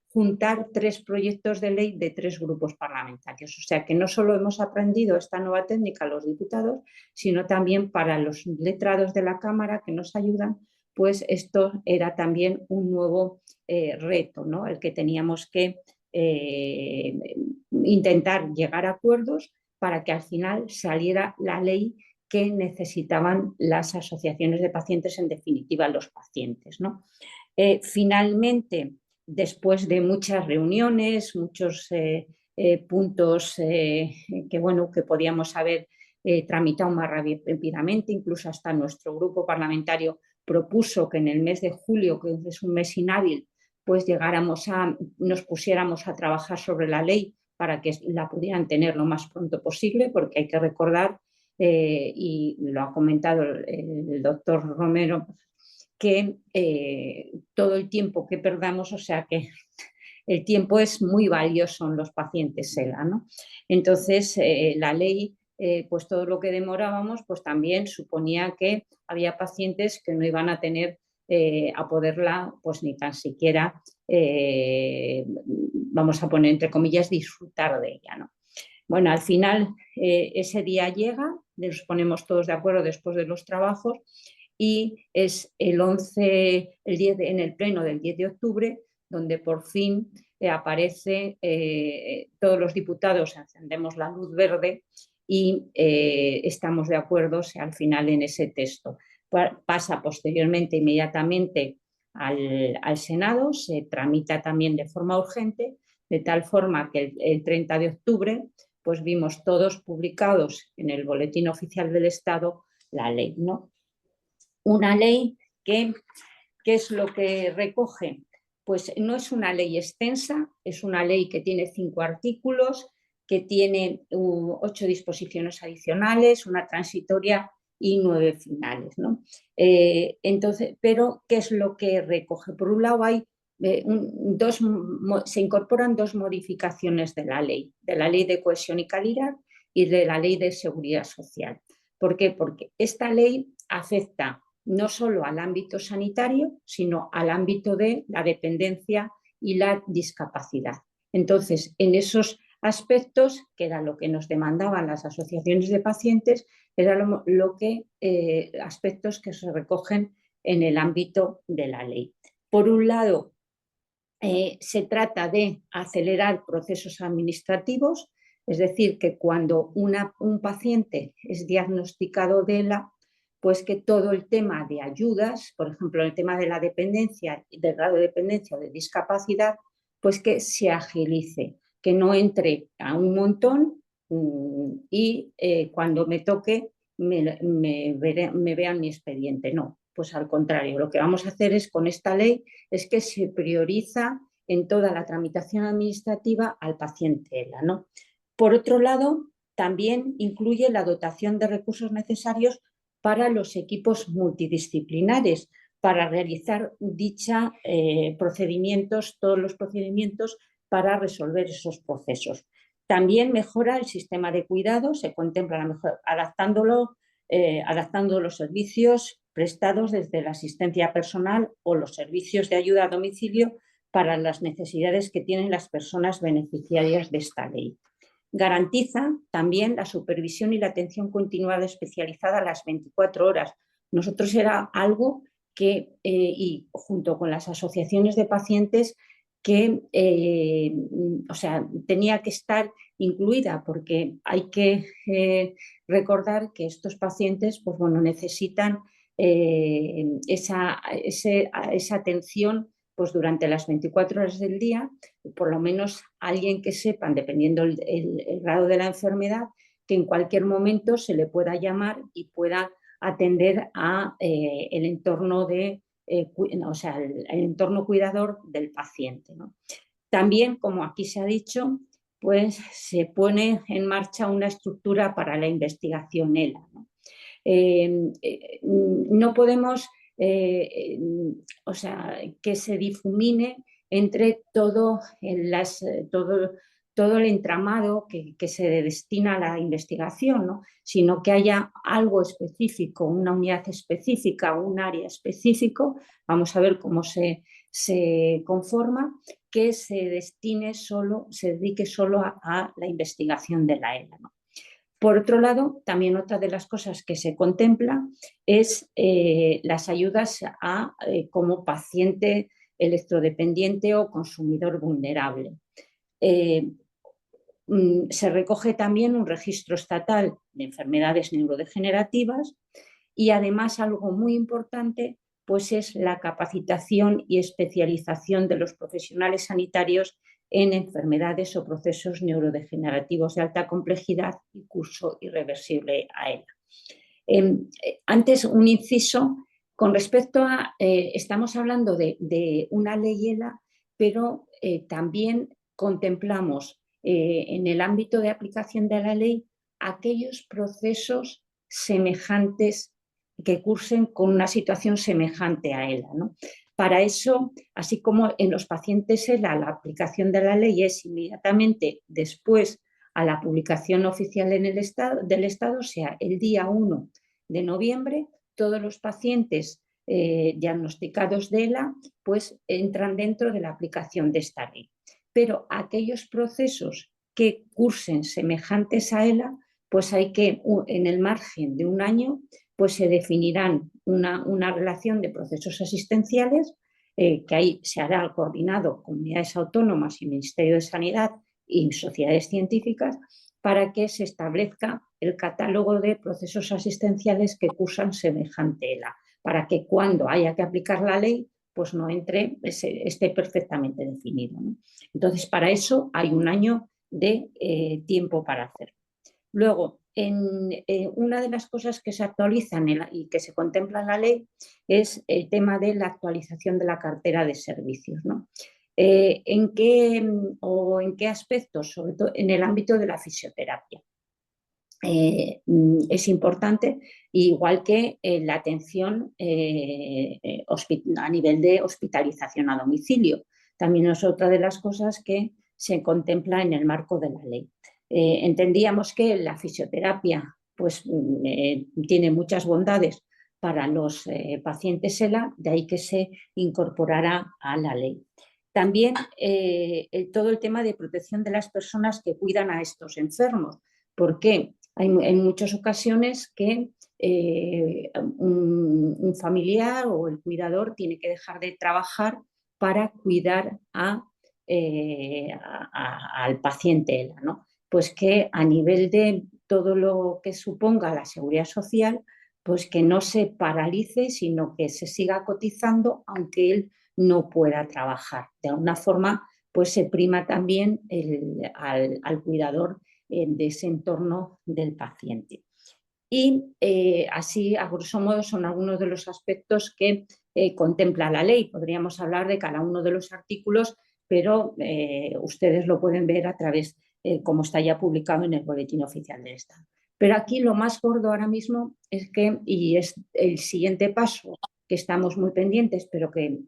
juntar 3 proyectos de ley de 3 grupos parlamentarios. O sea que no solo hemos aprendido esta nueva técnica los diputados, sino también para los letrados de la Cámara que nos ayudan, pues esto era también un nuevo reto, ¿no? El que teníamos que intentar llegar a acuerdos para que al final saliera la ley que necesitaban las asociaciones de pacientes, en definitiva los pacientes, ¿no? Finalmente, después de muchas reuniones, muchos puntos que, bueno, que podíamos haber tramitado más rápidamente, incluso hasta nuestro grupo parlamentario propuso que en el mes de julio, que es un mes inhábil, pues nos pusiéramos a trabajar sobre la ley para que la pudieran tener lo más pronto posible, porque hay que recordar, y lo ha comentado el doctor Romero, que todo el tiempo que perdamos, o sea que el tiempo es muy valioso en los pacientes ELA, ¿no? Entonces, la ley, pues todo lo que demorábamos, pues también suponía que había pacientes que no iban a tener a poderla, pues ni tan siquiera, vamos a poner entre comillas, disfrutar de ella, ¿no? Bueno, al final ese día llega, nos ponemos todos de acuerdo después de los trabajos y es el 11, en el pleno del 10 de octubre, donde por fin aparece, todos los diputados encendemos la luz verde y estamos de acuerdo al final en ese texto. Pasa posteriormente, inmediatamente al Senado, se tramita también de forma urgente, de tal forma que el 30 de octubre pues vimos todos publicados en el Boletín Oficial del Estado la ley, ¿no? una ley que, ¿qué es lo que recoge? Pues no es una ley extensa, es una ley que tiene 5 artículos, que tiene 8 disposiciones adicionales, una transitoria y 9 finales, ¿no? Entonces, pero ¿qué es lo que recoge? Por un lado hay se incorporan 2 modificaciones de la ley de cohesión y calidad y de la ley de seguridad social. ¿Por qué? Porque esta ley afecta no solo al ámbito sanitario, sino al ámbito de la dependencia y la discapacidad. Entonces, en esos aspectos, que era lo que nos demandaban las asociaciones de pacientes, eran aspectos que se recogen en el ámbito de la ley. Por un lado, se trata de acelerar procesos administrativos, es decir, que cuando un paciente es diagnosticado de ELA, pues que todo el tema de ayudas, por ejemplo, el tema de la dependencia, del grado de dependencia o de discapacidad, pues que se agilice, que no entre a un montón y cuando me toque me vean mi expediente. No, pues al contrario, lo que vamos a hacer es con esta ley es que se prioriza en toda la tramitación administrativa al paciente ELA, ¿no? Por otro lado, también incluye la dotación de recursos necesarios para los equipos multidisciplinares, para realizar todos los procedimientos para resolver esos procesos. También mejora el sistema de cuidado, se contempla la mejora, adaptando los servicios prestados desde la asistencia personal o los servicios de ayuda a domicilio para las necesidades que tienen las personas beneficiarias de esta ley. Garantiza también la supervisión y la atención continuada especializada a las 24 horas. Nosotros era algo que, y junto con las asociaciones de pacientes, que tenía que estar incluida, porque hay que recordar que estos pacientes pues, bueno, necesitan esa atención pues, durante las 24 horas del día, por lo menos alguien que sepan, dependiendo el grado de la enfermedad, que en cualquier momento se le pueda llamar y pueda atender a el entorno el entorno cuidador del paciente, ¿no? También, como aquí se ha dicho, pues se pone en marcha una estructura para la investigación ELA, ¿no? No podemos, que se difumine entre todo el entramado que se destina a la investigación, ¿no? Sino que haya algo específico, una unidad específica, un área específico, vamos a ver cómo se conforma, que se dedique solo a la investigación de la ELA, ¿no? Por otro lado, también otra de las cosas que se contempla es las ayudas como paciente electrodependiente o consumidor vulnerable. Se recoge también un registro estatal de enfermedades neurodegenerativas y además algo muy importante pues es la capacitación y especialización de los profesionales sanitarios en enfermedades o procesos neurodegenerativos de alta complejidad y curso irreversible a ELA. Antes, un inciso con respecto a, estamos hablando de una ley ELA, pero también contemplamos en el ámbito de aplicación de la ley aquellos procesos semejantes que cursen con una situación semejante a ELA, ¿no? Para eso, así como en los pacientes ELA, la aplicación de la ley es inmediatamente después a la publicación oficial del Estado, o sea, el día 1 de noviembre, todos los pacientes diagnosticados de ELA pues entran dentro de la aplicación de esta ley. Pero aquellos procesos que cursen semejantes a ELA, pues hay que, en el margen de un año, pues se definirán una relación de procesos asistenciales que ahí se hará coordinado con comunidades autónomas y Ministerio de Sanidad y sociedades científicas para que se establezca el catálogo de procesos asistenciales que cursan semejante ELA, para que cuando haya que aplicar la ley pues no esté perfectamente definido, ¿no? Entonces, para eso hay un año de tiempo para hacerlo. Luego, una de las cosas que se actualizan y que se contempla en la ley es el tema de la actualización de la cartera de servicios, ¿no? ¿En qué aspectos? Sobre todo en el ámbito de la fisioterapia. Es importante, igual que la atención a nivel de hospitalización a domicilio. También es otra de las cosas que se contempla en el marco de la ley. Entendíamos que la fisioterapia pues, tiene muchas bondades para los pacientes ELA, de ahí que se incorporará a la ley. También todo el tema de protección de las personas que cuidan a estos enfermos. ¿Por qué? Hay en muchas ocasiones que un familiar o el cuidador tiene que dejar de trabajar para cuidar al paciente ELA, ¿no? Pues que a nivel de todo lo que suponga la seguridad social, pues que no se paralice, sino que se siga cotizando aunque él no pueda trabajar. De alguna forma, pues se prima también al cuidador de ese entorno del paciente. Y así, a grosso modo, son algunos de los aspectos que contempla la ley. Podríamos hablar de cada uno de los artículos, pero ustedes lo pueden ver a través, como está ya publicado en el Boletín Oficial del Estado. Pero aquí lo más gordo ahora mismo es que, y es el siguiente paso, que estamos muy pendientes, pero que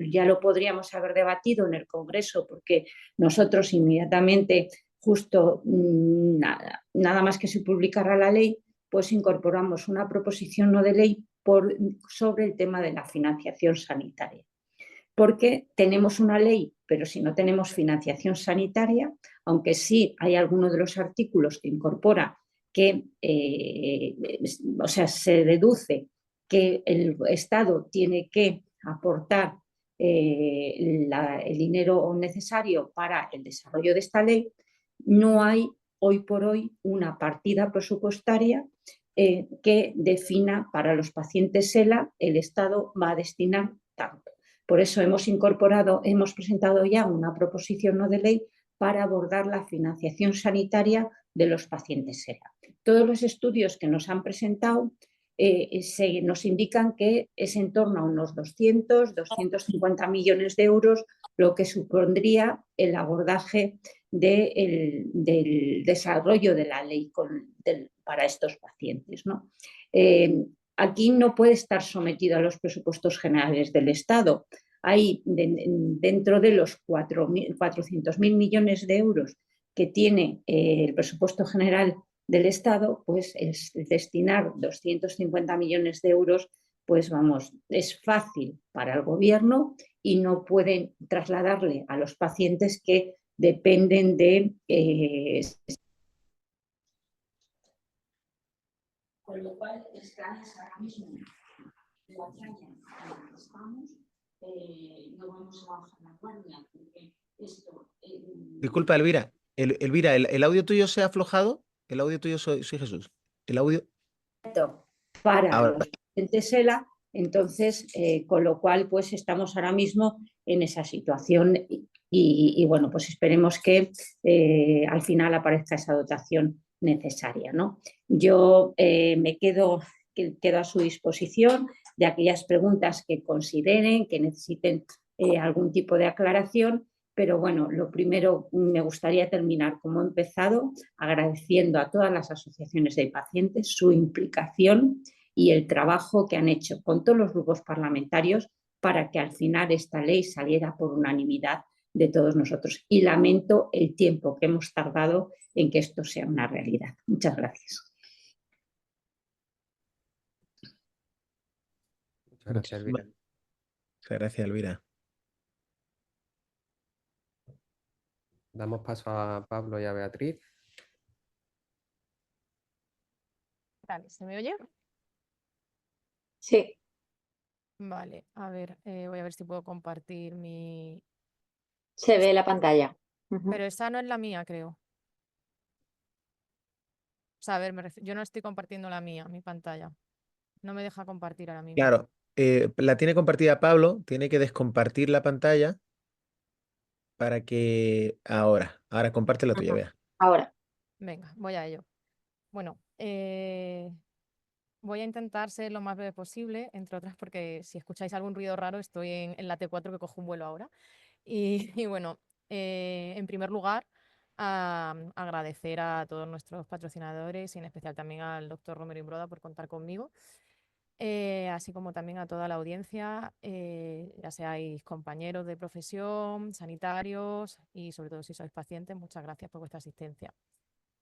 ya lo podríamos haber debatido en el Congreso, porque nosotros inmediatamente, justo nada más que se publicara la ley, pues incorporamos una proposición no de ley sobre el tema de la financiación sanitaria. Porque tenemos una ley, pero si no tenemos financiación sanitaria, aunque sí hay algunos de los artículos que incorpora que, o sea, se deduce que el Estado tiene que aportar el dinero necesario para el desarrollo de esta ley, no hay hoy por hoy una partida presupuestaria que defina para los pacientes ELA el Estado va a destinar tanto. Por eso hemos presentado ya una proposición no de ley para abordar la financiación sanitaria de los pacientes ELA. Todos los estudios que nos han presentado nos indican que es en torno a unos 250 millones de euros lo que supondría el abordaje del desarrollo de la ley para estos pacientes, ¿no? Aquí no puede estar sometido a los presupuestos generales del Estado. Hay dentro de los 400.000 millones de euros que tiene el presupuesto general del Estado, pues es destinar 250 millones de euros, pues vamos, es fácil para el gobierno y no pueden trasladarle a los pacientes que dependen de... con lo cual, esta es ahora mismo la caña en la que estamos, no vamos a bajar la guardia, porque esto... Disculpa, Elvira. Elvira, ¿el audio tuyo se ha aflojado? El audio tuyo soy Jesús. El audio... para Ahora. los pacientes ELA, entonces, con lo cual, pues estamos ahora mismo en esa situación y bueno, pues esperemos que al final aparezca esa dotación necesaria, ¿no? Yo quedo a su disposición de aquellas preguntas que consideren, que necesiten algún tipo de aclaración, pero bueno, lo primero me gustaría terminar como he empezado, agradeciendo a todas las asociaciones de pacientes su implicación y el trabajo que han hecho con todos los grupos parlamentarios para que al final esta ley saliera por unanimidad de todos nosotros. Y lamento el tiempo que hemos tardado en que esto sea una realidad. Muchas gracias. Muchas gracias, Elvira. Muchas gracias, Elvira. Damos paso a Pablo y a Beatriz. Vale, ¿se me oye? Sí. Vale, a ver, voy a ver si puedo compartir mi... Se ve la pantalla. Pero esa no es la mía, creo. O sea, a ver, yo no estoy compartiendo la mía, mi pantalla. No me deja compartir ahora mismo. Claro, la tiene compartida Pablo, tiene que descompartir la pantalla para que... Ahora comparte la tuya, Ajá. vea. Ahora. Venga, voy a ello. Bueno, Voy a intentar ser lo más breve posible, entre otras porque si escucháis algún ruido raro estoy en la T4 que cojo un vuelo ahora. Y bueno, en primer lugar, agradecer a todos nuestros patrocinadores y en especial también al doctor Romero Imbroda por contar conmigo, así como también a toda la audiencia, ya seáis compañeros de profesión, sanitarios y sobre todo si sois pacientes, muchas gracias por vuestra asistencia.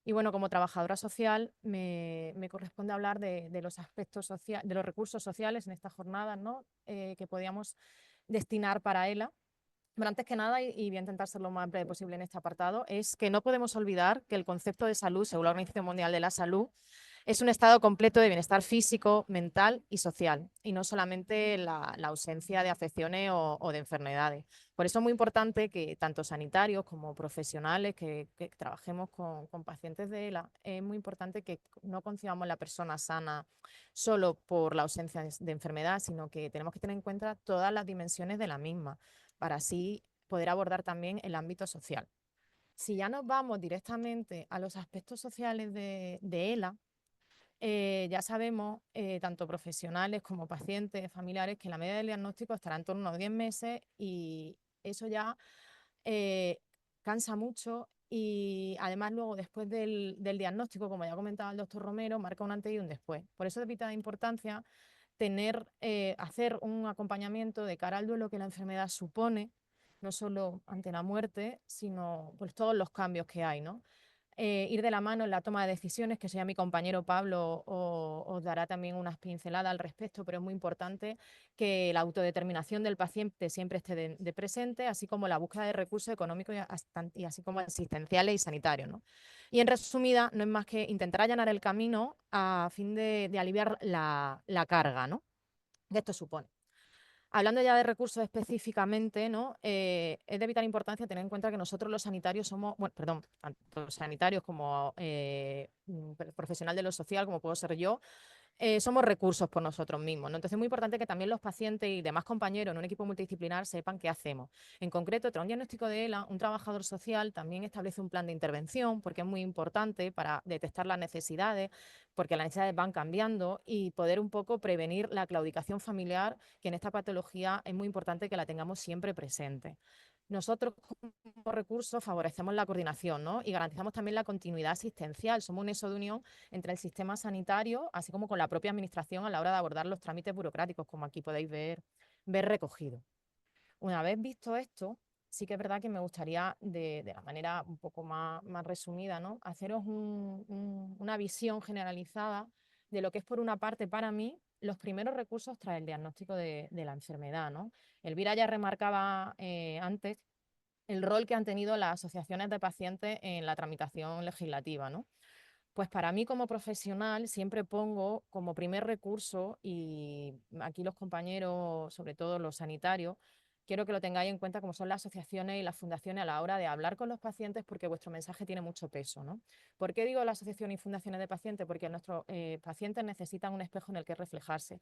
Y bueno, como trabajadora social me corresponde hablar de los aspectos sociales, de los recursos sociales en estas jornadas, ¿no? Que podíamos destinar para ELA. Pero antes que nada, y voy a intentar ser lo más breve posible en este apartado, es que no podemos olvidar que el concepto de salud, según la Organización Mundial de la Salud, es un estado completo de bienestar físico, mental y social, y no solamente la ausencia de afecciones o de enfermedades. Por eso es muy importante que tanto sanitarios como profesionales que trabajemos con pacientes de ELA, es muy importante que no concibamos la persona sana solo por la ausencia de enfermedad, sino que tenemos que tener en cuenta todas las dimensiones de la misma, para así poder abordar también el ámbito social. Si ya nos vamos directamente a los aspectos sociales de ELA, ya sabemos, tanto profesionales como pacientes, familiares, que la media del diagnóstico estará en torno a unos 10 meses y eso ya eh, cansa mucho y además luego después del diagnóstico, como ya comentaba el doctor Romero, marca un antes y un después. Por eso es de vital importancia hacer un acompañamiento de cara al duelo que la enfermedad supone, no solo ante la muerte, sino pues todos los cambios que hay, ¿no? Ir de la mano en la toma de decisiones, que sea mi compañero Pablo os dará también unas pinceladas al respecto, pero es muy importante que la autodeterminación del paciente siempre esté de presente, así como la búsqueda de recursos económicos y así como asistenciales y sanitarios, ¿no? Y en resumida, no es más que intentar allanar el camino a fin de aliviar la carga, ¿no? Que esto supone. Hablando ya de recursos específicamente, ¿no? Es de vital importancia tener en cuenta que nosotros los sanitarios somos, bueno, perdón, tanto sanitarios como profesional de lo social, como puedo ser yo, somos recursos por nosotros mismos, ¿no? Entonces es muy importante que también los pacientes y demás compañeros en un equipo multidisciplinar sepan qué hacemos. En concreto, tras un diagnóstico de ELA, un trabajador social también establece un plan de intervención porque es muy importante para detectar las necesidades, porque las necesidades van cambiando y poder un poco prevenir la claudicación familiar, que en esta patología es muy importante que la tengamos siempre presente. Nosotros como recursos favorecemos la coordinación, ¿no? Y garantizamos también la continuidad asistencial. Somos un nexo de unión entre el sistema sanitario, así como con la propia administración a la hora de abordar los trámites burocráticos, como aquí podéis ver recogido. Una vez visto esto, sí que es verdad que me gustaría, de la manera un poco más resumida, ¿no? Haceros una visión generalizada de lo que es, por una parte, para mí, los primeros recursos tras el diagnóstico de la enfermedad, ¿no? Elvira ya remarcaba antes el rol que han tenido las asociaciones de pacientes en la tramitación legislativa, ¿no? Pues para mí como profesional siempre pongo como primer recurso, y aquí los compañeros, sobre todo los sanitarios, quiero que lo tengáis en cuenta, como son las asociaciones y las fundaciones a la hora de hablar con los pacientes, porque vuestro mensaje tiene mucho peso, ¿no? ¿Por qué digo la asociación y fundaciones de pacientes? Porque nuestros pacientes necesitan un espejo en el que reflejarse,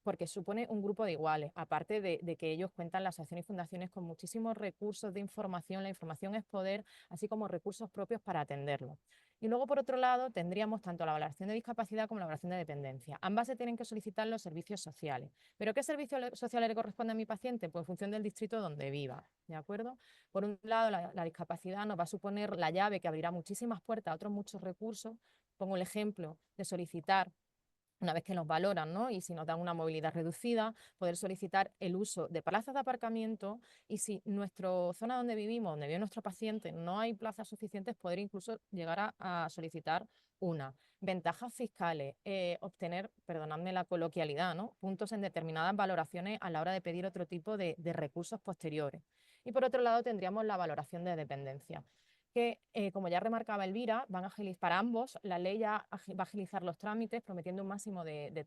porque supone un grupo de iguales, aparte de que ellos cuentan, las asociaciones y fundaciones, con muchísimos recursos de información. La información es poder, así como recursos propios para atenderlo. Y luego, por otro lado, tendríamos tanto la valoración de discapacidad como la valoración de dependencia. Ambas se tienen que solicitar los servicios sociales. ¿Pero qué servicios sociales le corresponde a mi paciente? Pues en función del distrito donde viva, ¿de acuerdo? Por un lado, la discapacidad nos va a suponer la llave que abrirá muchísimas puertas a otros muchos recursos. Pongo el ejemplo de solicitar, una vez que nos valoran, ¿no? Y si nos dan una movilidad reducida, poder solicitar el uso de plazas de aparcamiento, y si en nuestra zona donde vivimos, donde vive nuestro paciente, no hay plazas suficientes, poder incluso llegar a solicitar una. Ventajas fiscales, obtener, perdonadme la coloquialidad, ¿no? Puntos en determinadas valoraciones a la hora de pedir otro tipo de recursos posteriores. Y por otro lado tendríamos la valoración de dependencia, que, como ya remarcaba Elvira, van a agilizar para ambos. La ley ya va a agilizar los trámites, prometiendo un máximo de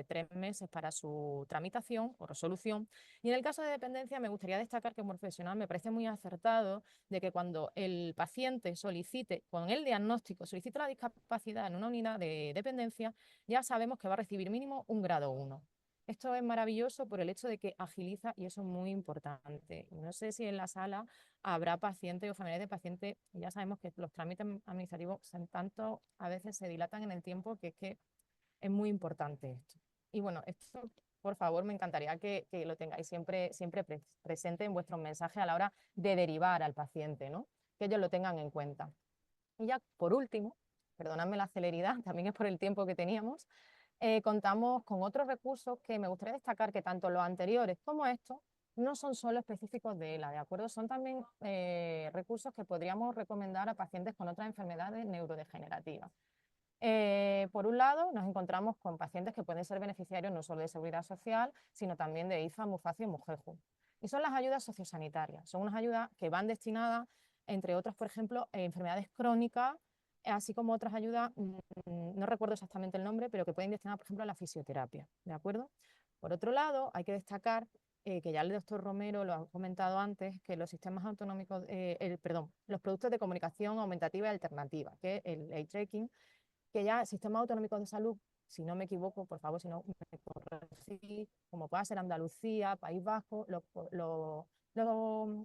3 meses para su tramitación o resolución. Y en el caso de dependencia, me gustaría destacar que como profesional me parece muy acertado de que cuando el paciente solicite, con el diagnóstico, solicite la discapacidad en una unidad de dependencia, ya sabemos que va a recibir mínimo un grado 1. Esto es maravilloso por el hecho de que agiliza y eso es muy importante. No sé si en la sala habrá pacientes o familiares de pacientes, ya sabemos que los trámites administrativos son tanto, a veces se dilatan en el tiempo que es muy importante esto. Y bueno, esto, por favor, me encantaría que lo tengáis siempre presente en vuestros mensajes a la hora de derivar al paciente, ¿no? Que ellos lo tengan en cuenta. Y ya por último, perdonadme la celeridad, también es por el tiempo que teníamos, contamos con otros recursos que me gustaría destacar que tanto los anteriores como estos no son solo específicos de ELA, ¿de acuerdo? Son también recursos que podríamos recomendar a pacientes con otras enfermedades neurodegenerativas. Por un lado, nos encontramos con pacientes que pueden ser beneficiarios no solo de Seguridad Social, sino también de IFA, MUFACI y MUJEJU. Y son las ayudas sociosanitarias. Son unas ayudas que van destinadas, entre otras, por ejemplo, enfermedades crónicas, así como otras ayudas, no recuerdo exactamente el nombre, pero que pueden destinar, por ejemplo, a la fisioterapia. ¿De acuerdo? Por otro lado, hay que destacar que ya el doctor Romero lo ha comentado antes, que los sistemas autonómicos, los productos de comunicación aumentativa y alternativa, que es el eye tracking, que ya sistemas autonómicos de salud, si no me equivoco, por favor, si no me corregís, como pueda ser Andalucía, País Vasco, los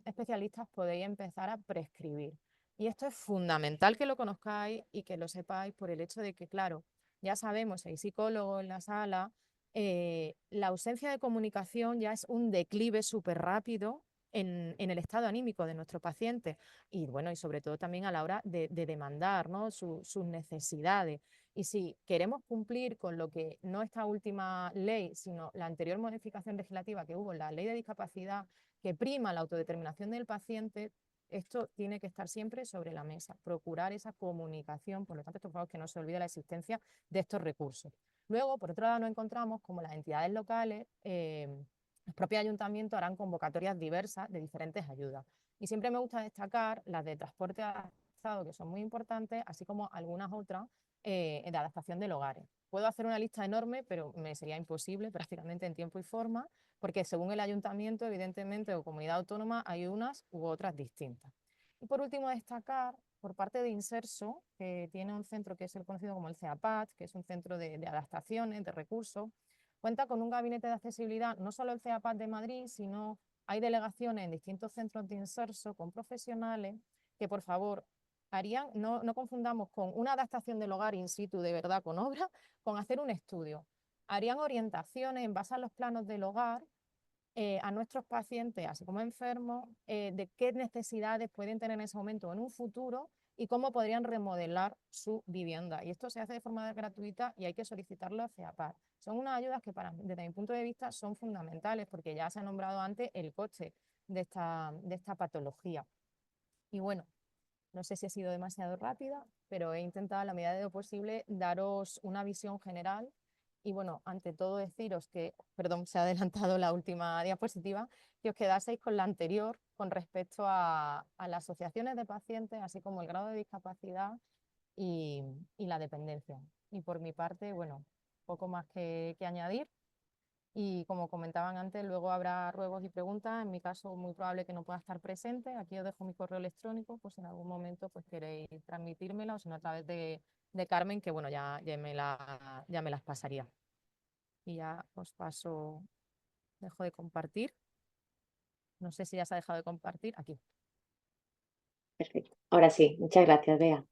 especialistas podéis empezar a prescribir. Y esto es fundamental que lo conozcáis y que lo sepáis por el hecho de que, claro, ya sabemos, hay psicólogos en la sala, la ausencia de comunicación ya es un declive súper rápido en el estado anímico de nuestro paciente y bueno, y sobre todo también a la hora de demandar, ¿no? Sus necesidades. Y si queremos cumplir con lo que no esta última ley, sino la anterior modificación legislativa que hubo en la ley de discapacidad, que prima la autodeterminación del paciente, esto tiene que estar siempre sobre la mesa, procurar esa comunicación, por lo tanto, por favor, que no se olvide la existencia de estos recursos. Luego, por otro lado, nos encontramos como las entidades locales, los propios ayuntamientos harán convocatorias diversas de diferentes ayudas. Y siempre me gusta destacar las de transporte adaptado, que son muy importantes, así como algunas otras de adaptación del hogares. Puedo hacer una lista enorme, pero me sería imposible prácticamente en tiempo y forma, porque según el ayuntamiento, evidentemente, o comunidad autónoma, hay unas u otras distintas. Y por último, destacar por parte de Inserso, que tiene un centro que es el conocido como el CEAPAT, que es un centro de adaptaciones, de recursos, cuenta con un gabinete de accesibilidad, no solo el CEAPAT de Madrid, sino hay delegaciones en distintos centros de Inserso con profesionales que, por favor, harían, no confundamos con una adaptación del hogar in situ de verdad con obra, con hacer un estudio. Harían orientaciones en base a los planos del hogar a nuestros pacientes, así como enfermos, de qué necesidades pueden tener en ese momento o en un futuro y cómo podrían remodelar su vivienda. Y esto se hace de forma gratuita y hay que solicitarlo a CEAPAT. Son unas ayudas que desde mi punto de vista son fundamentales porque ya se ha nombrado antes el coste de esta patología. Y bueno, no sé si ha sido demasiado rápida, pero he intentado a la medida de lo posible daros una visión general. Y bueno, ante todo deciros que, perdón, se ha adelantado la última diapositiva, que os quedaseis con la anterior con respecto a las asociaciones de pacientes, así como el grado de discapacidad y la dependencia. Y por mi parte, bueno, poco más que añadir. Y como comentaban antes, luego habrá ruegos y preguntas. En mi caso, muy probable que no pueda estar presente. Aquí os dejo mi correo electrónico, pues en algún momento pues queréis transmitírmela o si no a través de Carmen, que bueno, ya me las pasaría. Y ya os paso, dejo de compartir. No sé si ya se ha dejado de compartir. Aquí. Perfecto. Ahora sí, muchas gracias, Bea.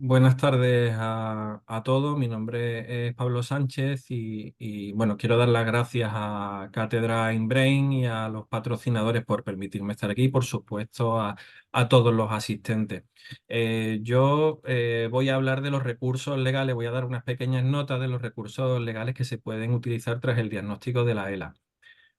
Buenas tardes a todos. Mi nombre es Pablo Sánchez y, bueno, quiero dar las gracias a Cátedra InBrain y a los patrocinadores por permitirme estar aquí y, por supuesto, a todos los asistentes. Yo voy a hablar de los recursos legales, voy a dar unas pequeñas notas de los recursos legales que se pueden utilizar tras el diagnóstico de la ELA.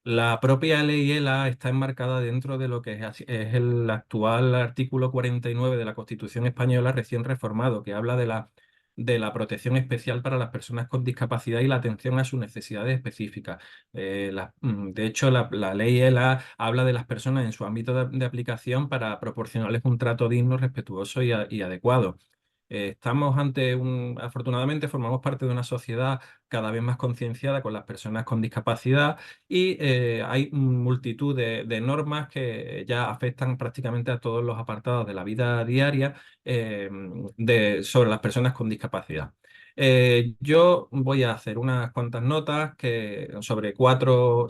La propia ley ELA está enmarcada dentro de lo que es el actual artículo 49 de la Constitución española recién reformado, que habla de la protección especial para las personas con discapacidad y la atención a sus necesidades específicas. De hecho, la ley ELA habla de las personas en su ámbito de aplicación para proporcionarles un trato digno, respetuoso y adecuado. Estamos afortunadamente formamos parte de una sociedad cada vez más concienciada con las personas con discapacidad y hay multitud de normas que ya afectan prácticamente a todos los apartados de la vida diaria sobre las personas con discapacidad. Yo voy a hacer unas cuantas notas sobre cuatro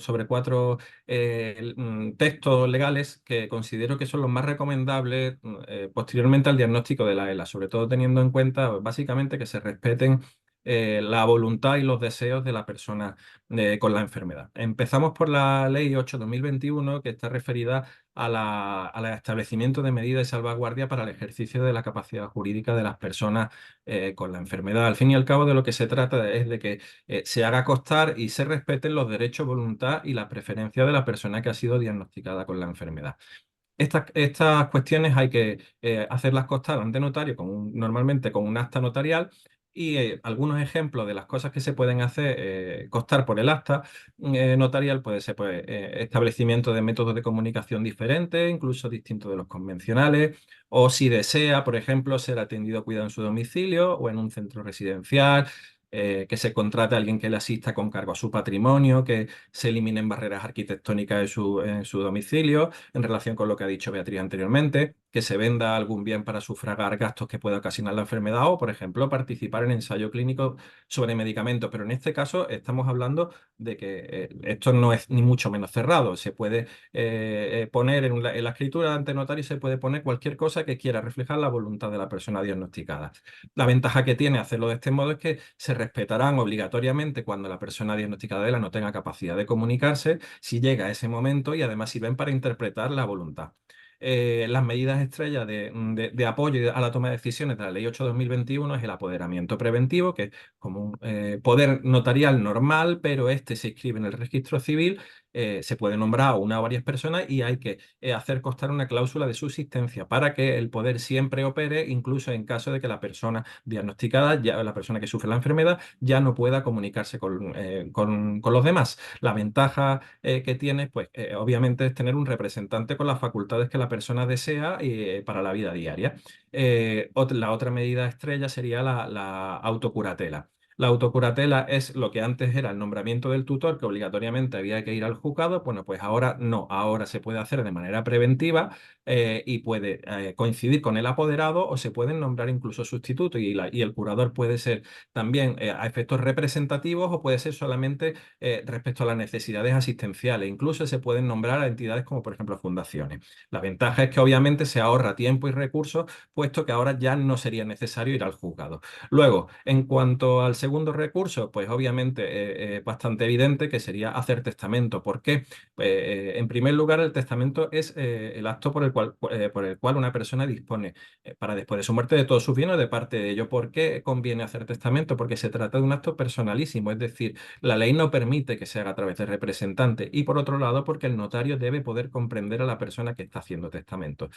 textos legales que considero que son los más recomendables posteriormente al diagnóstico de la ELA, sobre todo teniendo en cuenta básicamente que se respeten la voluntad y los deseos de la persona con la enfermedad. Empezamos por la Ley 8/2021, que está referida al establecimiento de medidas de salvaguardia para el ejercicio de la capacidad jurídica de las personas con la enfermedad. Al fin y al cabo, de lo que se trata es de que se haga constar y se respeten los derechos, voluntad y la preferencia de la persona que ha sido diagnosticada con la enfermedad. Estas cuestiones hay que hacerlas constar ante notario, normalmente con un acta notarial, y algunos ejemplos de las cosas que se pueden hacer constar por el acta notarial puede ser establecimiento de métodos de comunicación diferentes, incluso distintos de los convencionales, o si desea, por ejemplo, ser atendido o cuidado en su domicilio o en un centro residencial. Que se contrate a alguien que le asista con cargo a su patrimonio, que se eliminen barreras arquitectónicas en su domicilio, en relación con lo que ha dicho Beatriz anteriormente, que se venda algún bien para sufragar gastos que pueda ocasionar la enfermedad o, por ejemplo, participar en ensayo clínico sobre medicamentos. Pero en este caso estamos hablando de que esto no es ni mucho menos cerrado. Se puede poner en la escritura ante notario, se puede poner cualquier cosa que quiera reflejar la voluntad de la persona diagnosticada. La ventaja que tiene hacerlo de este modo es que se respetarán obligatoriamente cuando la persona diagnosticada de ELA no tenga capacidad de comunicarse, si llega a ese momento, y además sirven para interpretar la voluntad. Las medidas estrellas de apoyo a la toma de decisiones de la Ley 8/2021 es el apoderamiento preventivo, que es como un poder notarial normal, pero este se inscribe en el registro civil. Se puede nombrar a una o varias personas y hay que hacer constar una cláusula de subsistencia para que el poder siempre opere, incluso en caso de que la persona diagnosticada, la persona que sufre la enfermedad, ya no pueda comunicarse con los demás. La ventaja que tiene, pues obviamente, es tener un representante con las facultades que la persona desea para la vida diaria. La otra medida estrella sería la autocuratela. La autocuratela es lo que antes era el nombramiento del tutor, que obligatoriamente había que ir al juzgado. Bueno, pues ahora no, ahora se puede hacer de manera preventiva y puede coincidir con el apoderado, o se pueden nombrar incluso sustitutos, y el curador puede ser también a efectos representativos, o puede ser solamente respecto a las necesidades asistenciales. Incluso se pueden nombrar a entidades como, por ejemplo, fundaciones. La ventaja es que obviamente se ahorra tiempo y recursos, puesto que ahora ya no sería necesario ir al juzgado. Luego, en cuanto al segundo recurso, pues obviamente es bastante evidente que sería hacer testamento. ¿Por qué? En primer lugar, el testamento es el acto por el cual una persona dispone para después de su muerte de todos sus bienes, de parte de ello. ¿Por qué conviene hacer testamento? Porque se trata de un acto personalísimo, es decir, la ley no permite que se haga a través de representante, y por otro lado, porque el notario debe poder comprender a la persona que está haciendo testamento.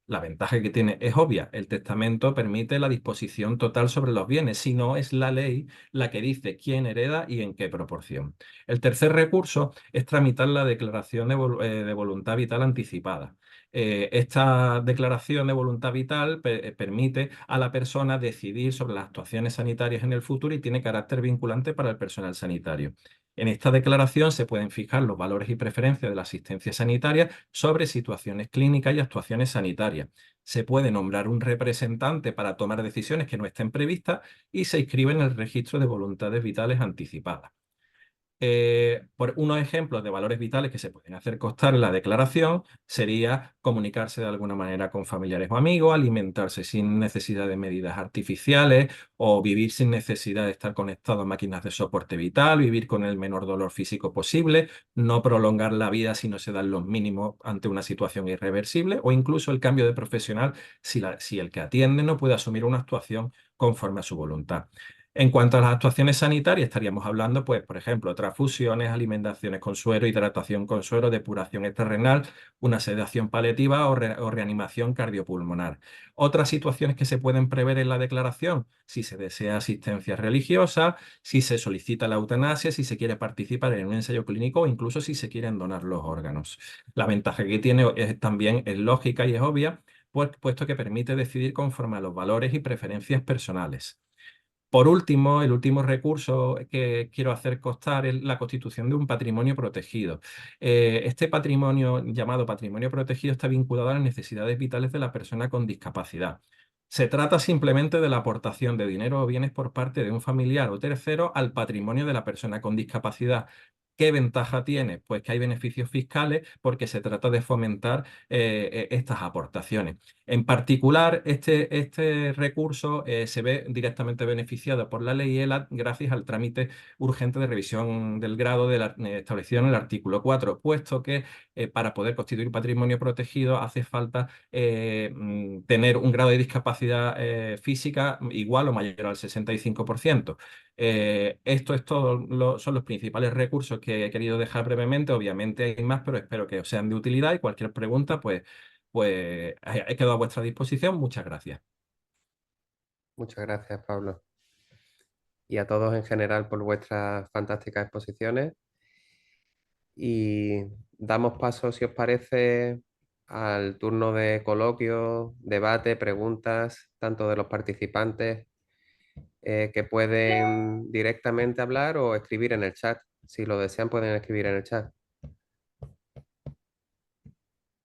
La ventaja que tiene es obvia: el testamento permite la disposición total sobre los bienes, si no es la ley la que dice quién hereda y en qué proporción. El tercer recurso es tramitar la declaración de voluntad vital anticipada. Esta declaración de voluntad vital permite a la persona decidir sobre las actuaciones sanitarias en el futuro y tiene carácter vinculante para el personal sanitario. En esta declaración se pueden fijar los valores y preferencias de la asistencia sanitaria sobre situaciones clínicas y actuaciones sanitarias. Se puede nombrar un representante para tomar decisiones que no estén previstas y se inscribe en el registro de voluntades vitales anticipadas. Por unos ejemplos de valores vitales que se pueden hacer constar en la declaración sería comunicarse de alguna manera con familiares o amigos, alimentarse sin necesidad de medidas artificiales, o vivir sin necesidad de estar conectado a máquinas de soporte vital, vivir con el menor dolor físico posible, no prolongar la vida si no se dan los mínimos ante una situación irreversible, o incluso el cambio de profesional si el que atiende no puede asumir una actuación conforme a su voluntad. En cuanto a las actuaciones sanitarias, estaríamos hablando, pues, por ejemplo, transfusiones, alimentaciones con suero, hidratación con suero, depuración extrarrenal, una sedación paliativa o reanimación cardiopulmonar. Otras situaciones que se pueden prever en la declaración: si se desea asistencia religiosa, si se solicita la eutanasia, si se quiere participar en un ensayo clínico, o incluso si se quieren donar los órganos. La ventaja que tiene también es lógica y es obvia, puesto que permite decidir conforme a los valores y preferencias personales. Por último, el último recurso que quiero hacer constar es la constitución de un patrimonio protegido. Este patrimonio, llamado patrimonio protegido, está vinculado a las necesidades vitales de la persona con discapacidad. Se trata simplemente de la aportación de dinero o bienes por parte de un familiar o tercero al patrimonio de la persona con discapacidad. ¿Qué ventaja tiene? Pues que hay beneficios fiscales porque se trata de fomentar estas aportaciones. En particular, este recurso se ve directamente beneficiado por la ley ELA gracias al trámite urgente de revisión del grado establecido en el artículo 4, puesto que para poder constituir patrimonio protegido hace falta tener un grado de discapacidad física igual o mayor al 65%. Esto es son los principales recursos que he querido dejar brevemente. Obviamente hay más, pero espero que os sean de utilidad y cualquier pregunta, pues he quedado a vuestra disposición. Muchas gracias. Muchas gracias, Pablo. Y a todos en general por vuestras fantásticas exposiciones. Y damos paso, si os parece, al turno de coloquio, debate, preguntas, tanto de los participantes que pueden directamente hablar o escribir en el chat. Si lo desean, pueden escribir en el chat.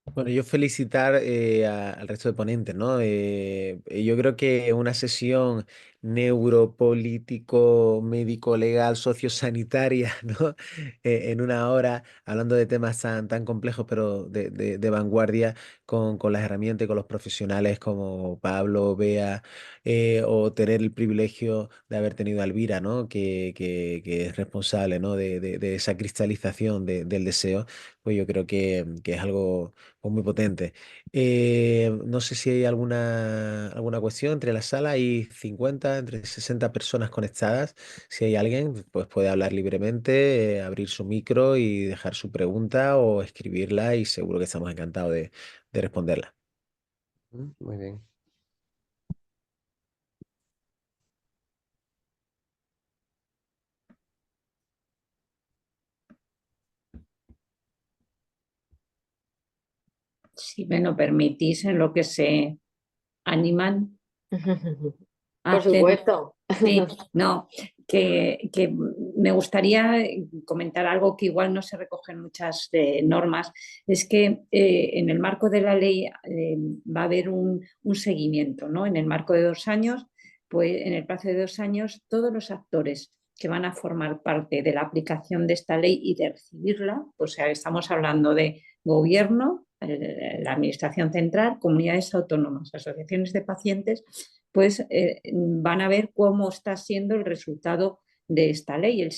Bueno, yo felicitar al resto de ponentes, ¿no? Yo creo que una sesión neuropolítico, médico, legal, sociosanitaria, ¿no? En una hora, hablando de temas tan complejos, pero de vanguardia, con las herramientas y con los profesionales como Pablo, Bea, o tener el privilegio de haber tenido a Elvira, ¿no? Que es responsable, ¿no? De esa cristalización del deseo, pues yo creo que es algo pues muy potente. No sé si hay alguna cuestión entre la sala. Hay 50, entre 60 personas conectadas. Si hay alguien, pues puede hablar libremente, abrir su micro y dejar su pregunta o escribirla y seguro que estamos encantados de responderla. Muy bien. Si me lo permitís, en lo que se animan, Por supuesto. Sí, no, que me gustaría comentar algo que igual no se recoge en muchas normas, es que en el marco de la ley va a haber un seguimiento, ¿no? En el marco de 2 años, pues en el plazo de 2 años, todos los actores que van a formar parte de la aplicación de esta ley y de recibirla, o sea, estamos hablando de gobierno, la administración central, comunidades autónomas, asociaciones de pacientes, pues van a ver cómo está siendo el resultado de esta ley,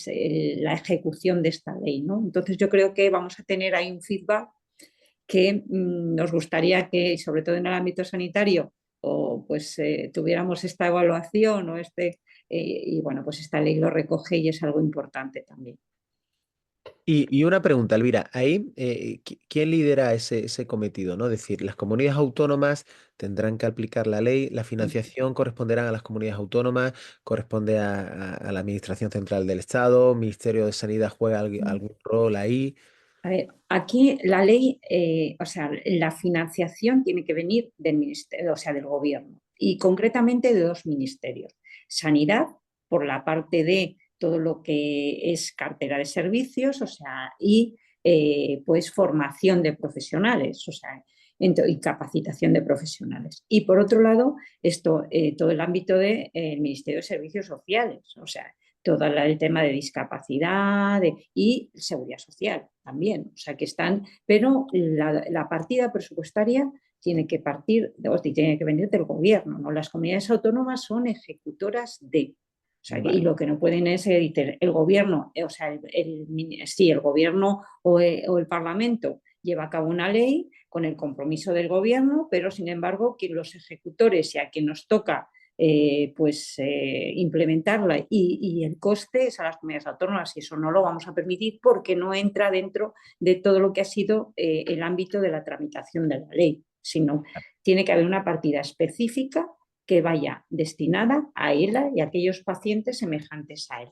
la ejecución de esta ley, ¿no? Entonces yo creo que vamos a tener ahí un feedback que nos gustaría que, sobre todo en el ámbito sanitario, o pues tuviéramos esta evaluación o y bueno, pues esta ley lo recoge y es algo importante también. Y una pregunta, Elvira, ahí, ¿quién lidera ese cometido, ¿no? Es decir, las comunidades autónomas tendrán que aplicar la ley, la financiación corresponderá a las comunidades autónomas, corresponde a la Administración Central del Estado, Ministerio de Sanidad juega algún rol ahí. A ver, aquí la ley, o sea, la financiación tiene que venir del ministerio, o sea, del gobierno y concretamente de 2 ministerios. Sanidad, por la parte de todo lo que es cartera de servicios, o sea, y pues formación de profesionales, o sea, y capacitación de profesionales. Y por otro lado, todo el ámbito del Ministerio de Servicios Sociales, o sea, todo el tema de discapacidad y seguridad social también. O sea que pero la partida presupuestaria tiene que tiene que venir del gobierno, ¿no? Las comunidades autónomas son ejecutoras de. O sea, y lo que no pueden es el gobierno, o sea, el gobierno o el Parlamento lleva a cabo una ley con el compromiso del gobierno, pero sin embargo, que los ejecutores y a quien nos toca implementarla y el coste es a las comunidades autónomas y eso no lo vamos a permitir porque no entra dentro de todo lo que ha sido el ámbito de la tramitación de la ley, sino tiene que haber una partida específica que vaya destinada a ella y a aquellos pacientes semejantes a él.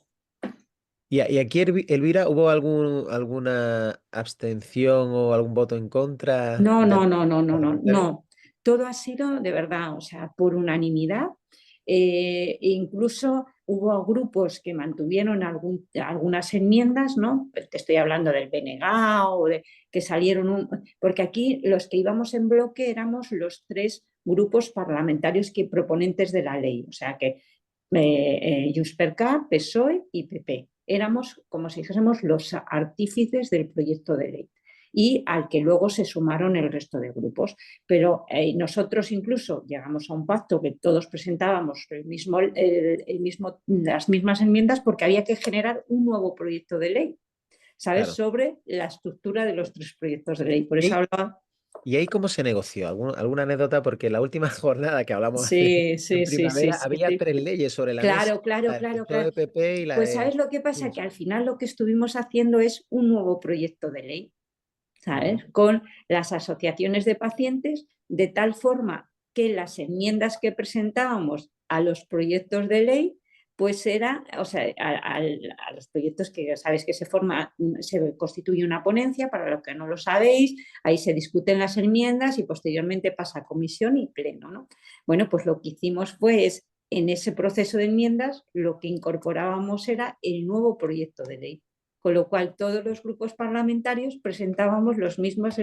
Y aquí, Elvira, ¿hubo alguna abstención o algún voto en contra? No. todo ha sido de verdad, o sea, por unanimidad. E incluso hubo grupos que mantuvieron algunas enmiendas, ¿no? Te estoy hablando del BNG o de que salieron, porque aquí los que íbamos en bloque éramos los 3 grupos parlamentarios que proponentes de la ley, o sea que Junts per Cat, PSOE y PP. Éramos, como si dijésemos, los artífices del proyecto de ley y al que luego se sumaron el resto de grupos. Pero nosotros incluso llegamos a un pacto que todos presentábamos las mismas enmiendas porque había que generar un nuevo proyecto de ley, ¿sabes? Claro. Sobre la estructura de los 3 proyectos de ley. Por eso ¿Y, hablaba... y ahí cómo se negoció? ¿Alguna anécdota? Porque la última jornada que hablamos Sí, en sí, sí, sí, primavera sí, había sí. 3 leyes sobre la mesa, Claro, claro, la del claro, claro. PSOE, PP y la Pues de ¿sabes lo que pasa? Junts. Que al final lo que estuvimos haciendo es un nuevo proyecto de ley, ¿sabes? Ujú. Con las asociaciones de pacientes, de tal forma que las enmiendas que presentábamos a los proyectos de ley, pues era, o sea, a los proyectos que ya sabéis que se constituye una ponencia, para los que no lo sabéis, ahí se discuten las enmiendas y posteriormente pasa a comisión y pleno, ¿no? Bueno, pues lo que hicimos fue en ese proceso de enmiendas, lo que incorporábamos era el nuevo proyecto de ley, con lo cual todos los grupos parlamentarios presentábamos las mismas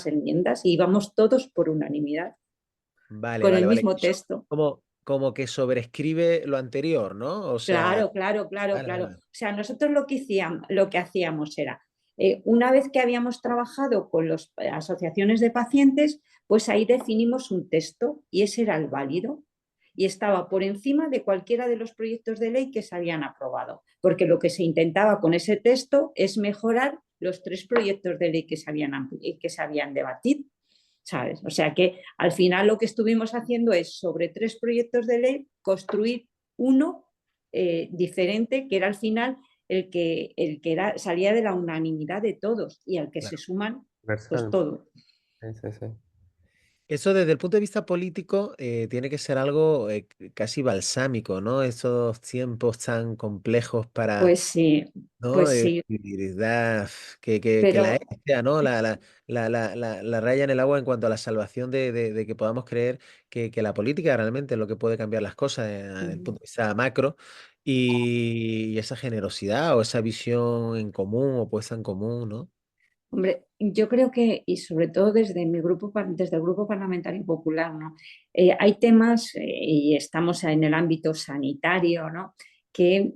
enmiendas y íbamos todos por unanimidad, Vale, con el vale, vale. mismo Eso texto. como que sobrescribe lo anterior, ¿no? O sea, Claro, claro, claro, vale, claro. vale, O sea, nosotros lo que hacíamos era, una vez que habíamos trabajado con las asociaciones de pacientes, pues ahí definimos un texto y ese era el válido y estaba por encima de cualquiera de los proyectos de ley que se habían aprobado, porque lo que se intentaba con ese texto es mejorar los 3 proyectos de ley que se habían debatido, ¿sabes? O sea que al final lo que estuvimos haciendo es sobre 3 proyectos de ley construir uno diferente, que era al final salía de la unanimidad de todos y al que se claro. suman pues Universal. todos. Sí, sí, sí. Eso desde el punto de vista político tiene que ser algo casi balsámico, ¿no? Estos tiempos tan complejos para, Pues sí, ¿no? pues sí, Y que la pero ética, ¿no? La raya en el agua en cuanto a la salvación de que podamos creer que la política realmente es lo que puede cambiar las cosas desde el punto de vista macro y esa generosidad o esa visión en común o puesta en común, ¿no? hombre, yo creo que, y sobre todo desde desde el Grupo Parlamentario Popular, ¿no? Hay temas, y estamos en el ámbito sanitario, ¿no? Que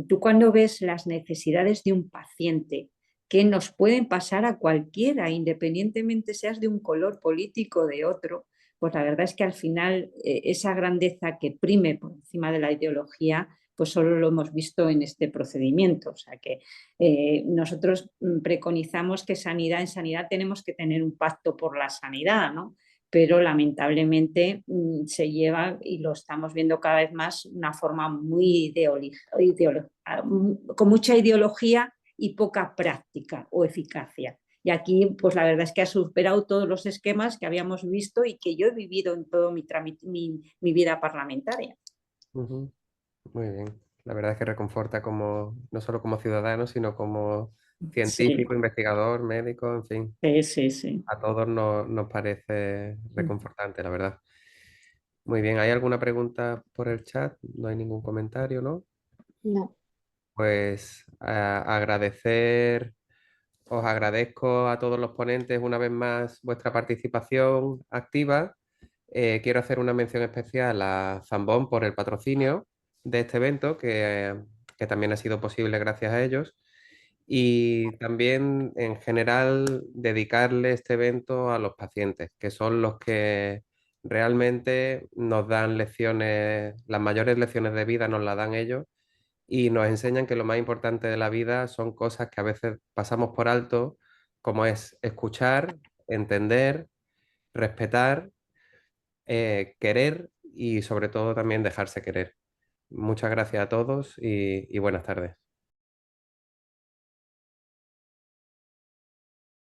tú cuando ves las necesidades de un paciente, que nos pueden pasar a cualquiera, independientemente seas de un color político o de otro, pues la verdad es que al final esa grandeza que prime por encima de la ideología, pues solo lo hemos visto en este procedimiento. O sea que nosotros preconizamos que en sanidad tenemos que tener un pacto por la sanidad, ¿no? Pero lamentablemente se lleva, y lo estamos viendo cada vez más, una forma muy con mucha ideología y poca práctica o eficacia. Y aquí, pues la verdad es que ha superado todos los esquemas que habíamos visto y que yo he vivido en toda mi vida parlamentaria. Ujú. Muy bien. La verdad es que reconforta como, no solo como ciudadano, sino como Sí, científico, investigador, médico, en fin. sí, sí, sí. A todos nos parece reconfortante, la verdad. Muy bien, ¿hay alguna pregunta por el chat? No hay ningún comentario, ¿no? No. Pues os agradezco a todos los ponentes una vez más vuestra participación activa. Quiero hacer una mención especial a Zambón por el patrocinio de este evento, que también ha sido posible gracias a ellos. Y también, en general, dedicarle este evento a los pacientes, que son los que realmente nos dan lecciones, las mayores lecciones de vida nos las dan ellos y nos enseñan que lo más importante de la vida son cosas que a veces pasamos por alto, como es escuchar, entender, respetar, querer y sobre todo también dejarse querer. Muchas gracias a todos y buenas tardes.